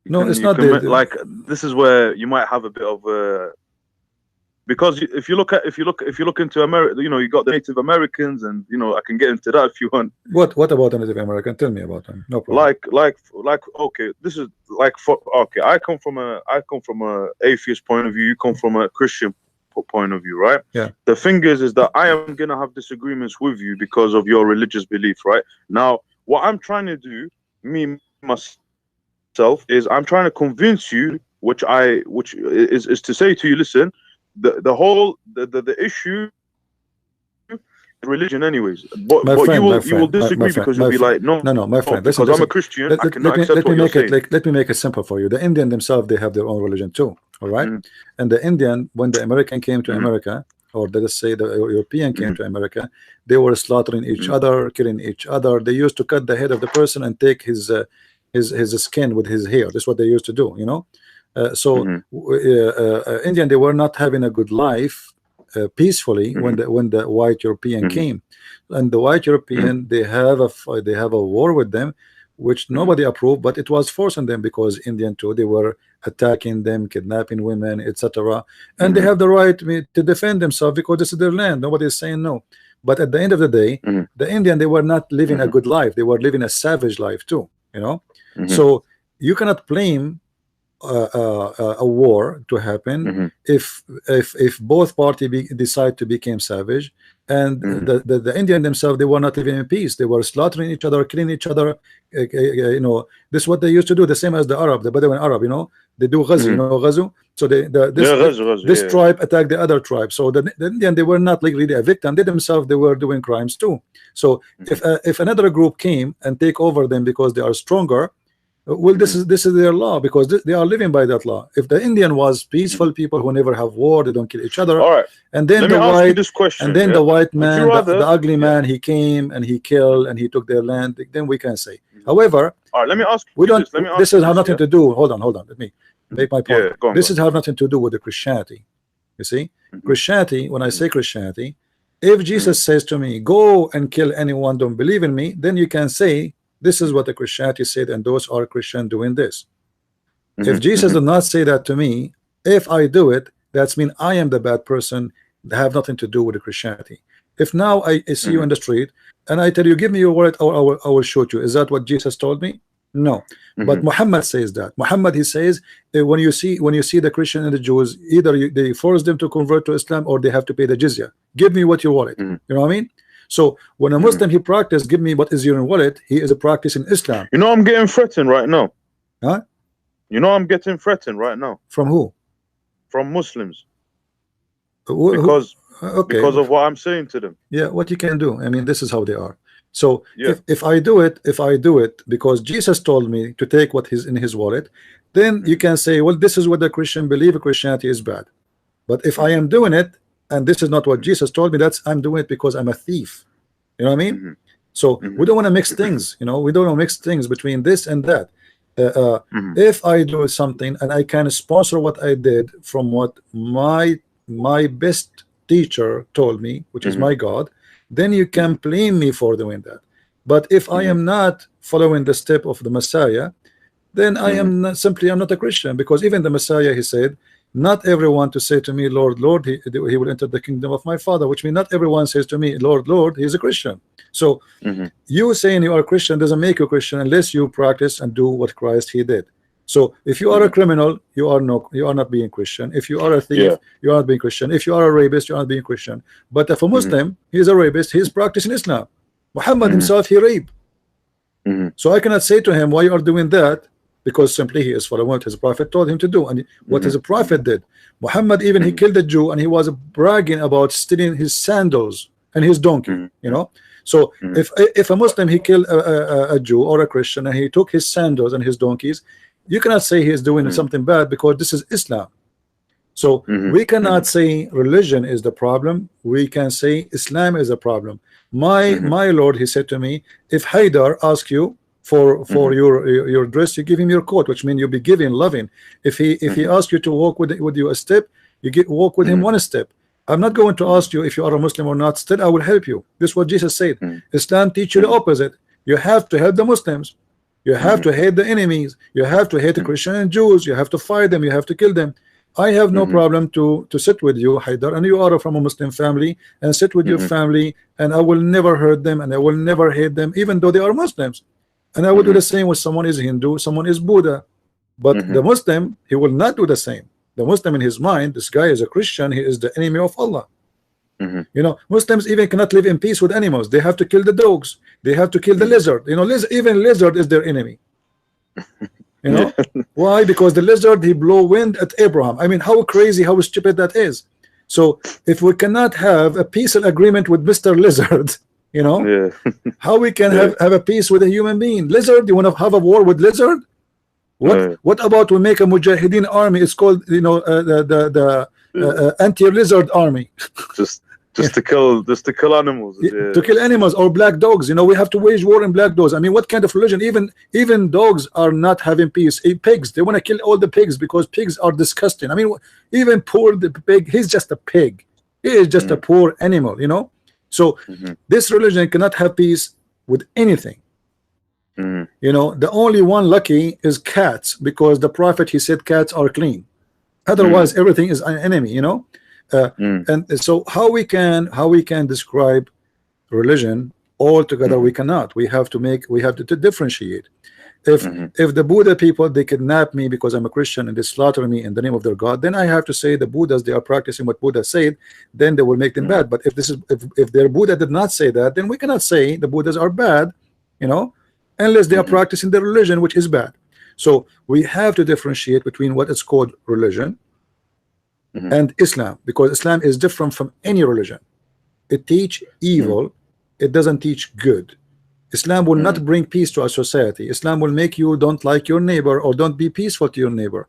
S1: It's not
S3: like, this is where you might have a bit of because if you look into America, you know, you got the Native Americans, and you know, I can get into that if you want.
S1: What about the Native American? Tell me about them. No problem.
S3: Like okay, this is like okay. I come from a atheist point of view. You come from a Christian point of view, right?
S1: Yeah.
S3: The thing is that I am gonna have disagreements with you because of your religious belief, right? Now, what I'm trying to do, myself, is I'm trying to convince you, which is to say to you, listen. The issue religion anyways, but you will disagree because you'll be like, no,
S1: my friend,
S3: because I'm a Christian, I cannot accept what you're saying.
S1: Let me make it simple for you. The Indian themselves, they have their own religion too, all right? And the Indian, when the American came to America, or let us say the European came to America, they were slaughtering each other, killing each other. They used to cut the head of the person and take his skin with his hair. That's what they used to do, you know. Indian, they were not having a good life peacefully when the white European came, and the white European, they have a war with them, which nobody approved, but it was forcing them, because Indian too, they were attacking them, kidnapping women, etc. And they have the right to defend themselves because this is their land. Nobody is saying no. But at the end of the day, the Indian, they were not living a good life. They were living a savage life too, you know. So you cannot blame a war to happen if both parties decide to become savage, and the Indian themselves, they were not living in peace. They were slaughtering each other, killing each other. You know, this is what they used to do, the same as the Arab, the Bedouin Arab, you know, they do ghazu, you know, ghazu. So this tribe attacked the other tribe. So the Indian, they were not like really a victim. They themselves, they were doing crimes too. So if another group came and take over them because they are stronger, well, this is their law, because they are living by that law. If the Indian was peaceful people who never have war, they don't kill each other. All right. And then the white man, the ugly man, he came and he killed and he took their land. Then we can say. However,
S3: all right, let me ask.
S1: This has nothing to do. Hold on. Let me make my point. This has nothing to do with the Christianity. You see, Christianity. When I say Christianity, if Jesus says to me, "Go and kill anyone, don't believe in me," then you can say, this is what the Christianity said, and those are Christian doing this. If Jesus did not say that to me, if I do it, That's mean I am the bad person, have nothing to do with the Christianity. If now I see you in the street and I tell you, give me your wallet, or I will shoot you, is that what Jesus told me? No. But Muhammad says that. Muhammad, he says, when you see the Christian and the Jews, either they force them to convert to Islam or they have to pay the jizya. Give me what your wallet. You know what I mean? So when a Muslim he practice, give me what is your wallet, he is a practice in Islam.
S3: You know, I'm getting threatened right now.
S1: Huh?
S3: You know, I'm getting threatened right now.
S1: From who?
S3: From Muslims.
S1: Because
S3: because of what I'm saying to them.
S1: Yeah, what you can do. I mean, this is how they are. So if I do it because Jesus told me to take what is in his wallet, then you can say, well, this is what the Christian believe, Christianity is bad. But if I am doing it and this is not what Jesus told me, that's I'm doing it because I'm a thief. You know what I mean? So we don't want to mix things. You know, we don't want to mix things between this and that. If I do something and I can sponsor what I did from what my best teacher told me, which is my God, then you can blame me for doing that. But if I am not following the step of the Messiah, then I am not, simply I'm not a Christian, because even the Messiah, he said, not everyone to say to me, Lord, Lord, he will enter the kingdom of my Father, which means not everyone says to me, Lord, Lord, he is a Christian. So you saying you are a Christian doesn't make you a Christian unless you practice and do what Christ he did. So if you are a criminal, you are not being Christian. If you are a thief, you are not being Christian. If you are a rapist, you are not being Christian. But if a Muslim, he is a rapist, he is practicing Islam. Muhammad himself, he raped. So I cannot say to him, why you are doing that? Because simply he is following what his prophet told him to do, and what his prophet did. Muhammad, even he killed a Jew, and he was bragging about stealing his sandals and his donkey. You know. So if a Muslim he killed a Jew or a Christian and he took his sandals and his donkeys, you cannot say he is doing something bad, because this is Islam. So we cannot say religion is the problem. We can say Islam is a problem. My Lord, he said to me, if Haidar asks you for your dress, you give him your coat, which means you'll be giving, loving. If he asks you to walk with you a step, you walk with him one step. I'm not going to ask you if you are a Muslim or not. Still, I will help you. This is what Jesus said. Islam teach you the opposite. You have to help the Muslims. You have to hate the enemies. You have to hate the Christian and Jews. You have to fight them. You have to kill them. I have no problem to sit with you, Haidar, and you are from a Muslim family, and sit with your family, and I will never hurt them, and I will never hate them, even though they are Muslims. And I will do the same with someone is Hindu, someone is Buddha. But the Muslim, he will not do the same. The Muslim, in his mind, this guy is a Christian, he is the enemy of Allah. You know, Muslims even cannot live in peace with animals. They have to kill the dogs. They have to kill the lizard. You know, even lizard is their enemy. You know why? Because the lizard, he blow wind at Abraham. I mean, how crazy, how stupid that is. So if we cannot have a peaceful agreement with Mr. Lizard, you know, how we can have a peace with a human being? Lizard, you want to have a war with lizard? What about we make a Mujahideen army? It's called, you know, the anti-lizard army. Just to kill animals. To kill animals or black dogs. You know, we have to wage war in black dogs. I mean, what kind of religion? Even dogs are not having peace. Pigs, they want to kill all the pigs because pigs are disgusting. I mean, even poor the pig, he's just a pig. He is just a poor animal, you know. So this religion cannot have peace with anything. You know, the only one lucky is cats, because the prophet, he said cats are clean. Otherwise everything is an enemy, you know. And so how we can describe religion altogether? We cannot. We have to differentiate. If the Buddha people, they kidnap me because I'm a Christian and they slaughter me in the name of their God, then I have to say the Buddhas, they are practicing what Buddha said, then they will make them bad. But if their Buddha did not say that, then we cannot say the Buddhas are bad, you know, unless they are practicing the religion, which is bad. So we have to differentiate between what is called religion and Islam, because Islam is different from any religion. It teach evil, it doesn't teach good. Islam will not bring peace to a society. Islam will make you don't like your neighbor or don't be peaceful to your neighbor.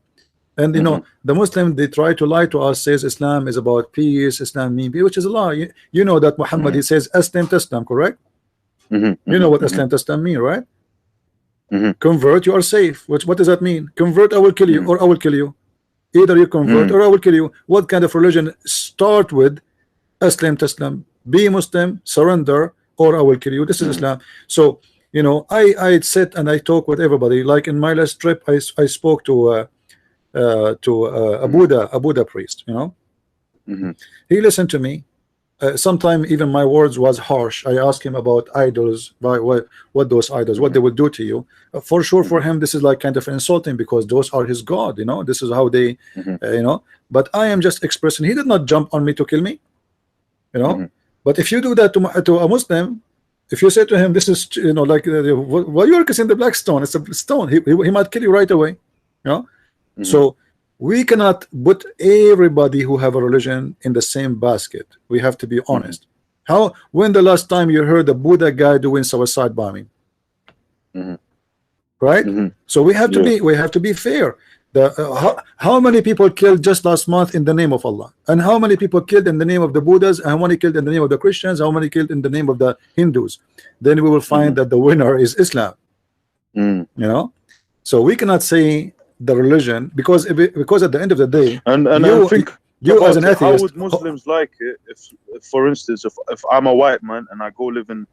S1: And you know, the Muslim, they try to lie to us, says Islam is about peace, Islam means peace, which is a lie. You know that Muhammad, he says Aslam Taslam, correct? You know what Aslam Taslam mean, right? Convert, you are safe. What does that mean? Convert, I will kill you, or I will kill you. Either you convert or I will kill you. What kind of religion start with Aslam Taslam? Be Muslim, surrender, or I will kill you. This is Islam. So you know, I sit and I talk with everybody. Like in my last trip, I spoke to a Buddha priest, you know.
S3: Mm-hmm.
S1: He listened to me. Sometimes even my words was harsh. I asked him about idols, what those idols, what they will do to you. For sure, for him, this is like kind of insulting because those are his God. You know, this is how they, you know. But I am just expressing. He did not jump on me to kill me. You know. But if you do that to a Muslim, if you say to him, "This is, you know, like why you are kissing the black stone? It's a stone." He might kill you right away. You know. So we cannot put everybody who have a religion in the same basket. We have to be honest. How, when the last time you heard a Buddha guy doing suicide bombing? Right? So we have to be fair. How many people killed just last month in the name of Allah, and how many people killed in the name of the Buddhas, and how many killed in the name of the Christians, how many killed in the name of the Hindus? Then we will find that the winner is Islam. You know, so we cannot say the religion because at the end of the day,
S3: and
S1: you,
S3: I think
S1: you as an atheist,
S3: how would Muslims like it if for instance, if I'm a white man and I go live in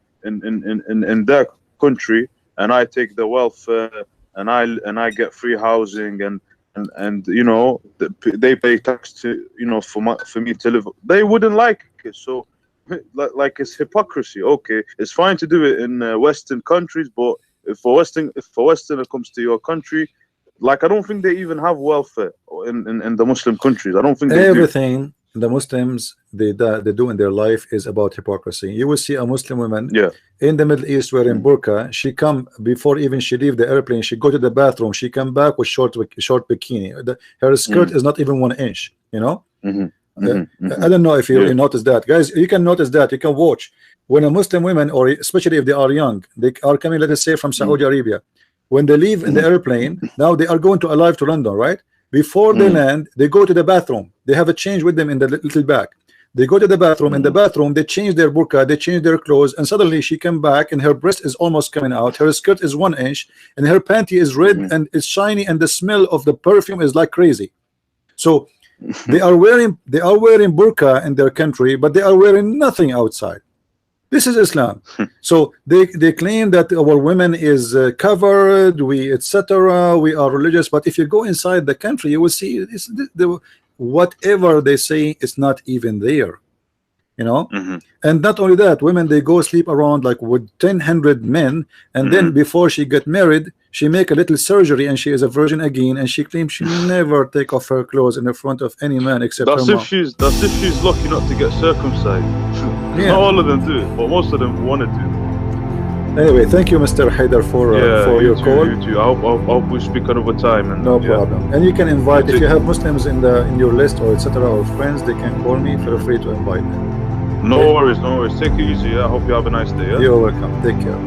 S3: their country and I take the welfare and I get free housing and you know they pay tax to, you know, for me to live, they wouldn't like it. So like it's hypocrisy. Okay, it's fine to do it in Western countries, but if for Westerner comes to your country, like I don't think they even have welfare in the Muslim countries. I don't think they
S1: everything the Muslims they do in their life is about hypocrisy. You will see a Muslim woman in the Middle East wearing burqa. She come before even she leave the airplane. She go to the bathroom. She come back with short bikini. Her skirt is not even 1 inch. You know. I don't know if you notice that, guys. You can notice that. You can watch when a Muslim women, or especially if they are young, they are coming, let us say, from Saudi Arabia. When they leave in the airplane, now they are going to arrive to London, right? Before they land, they go to the bathroom. They have a change with them in the little bag. They go to the bathroom. In the bathroom, they change their burqa, they change their clothes, and suddenly she come back, and her breast is almost coming out. Her skirt is 1 inch, and her panty is red and it's shiny, and the smell of the perfume is like crazy. So they are wearing burqa in their country, but they are wearing nothing outside. This is Islam. So they claim that our women is covered, we etc. We are religious, but if you go inside the country, you will see whatever they say is not even there. You know. And not only that, women, they go sleep around like with 100 men, and then before she get married, she make a little surgery and she is a virgin again, and she claims she never take off her clothes in the front of any man except her mom.
S3: That's if she's lucky not to get circumcised. Not all of them do it, but most of them want to do it.
S1: Anyway, thank you, Mr. Haider, for your call.
S3: You too. I hope we speak another time. And,
S1: no problem. And you can invite, if you have Muslims in your list or etc. or friends, they can call me. Feel free to invite them.
S3: No worries. Take it easy. I hope you have a nice day.
S1: You're welcome. Take care.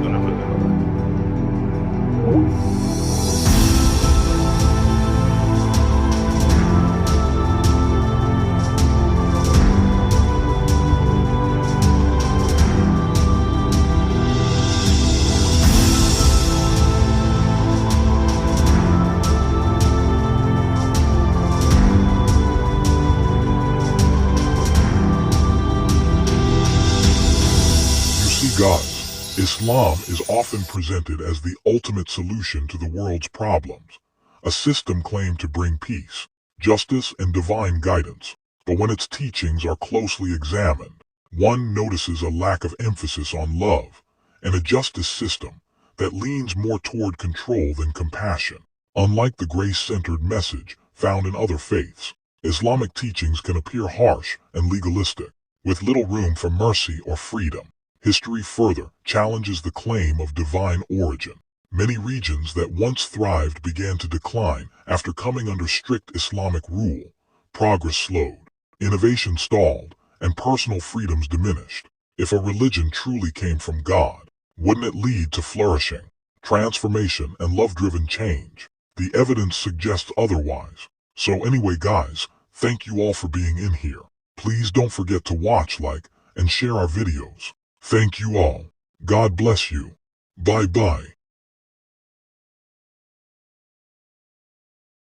S4: Guys, Islam is often presented as the ultimate solution to the world's problems, a system claimed to bring peace, justice, and divine guidance. But when its teachings are closely examined, one notices a lack of emphasis on love and a justice system that leans more toward control than compassion. Unlike the grace-centered message found in other faiths, Islamic teachings can appear harsh and legalistic, with little room for mercy or freedom. History further challenges the claim of divine origin. Many regions that once thrived began to decline after coming under strict Islamic rule. Progress slowed, innovation stalled, and personal freedoms diminished. If a religion truly came from God, wouldn't it lead to flourishing, transformation, and love-driven change? The evidence suggests otherwise. So anyway, guys, thank you all for being in here. Please don't forget to watch, like, and share our videos. Thank you all. God bless you. Bye-bye.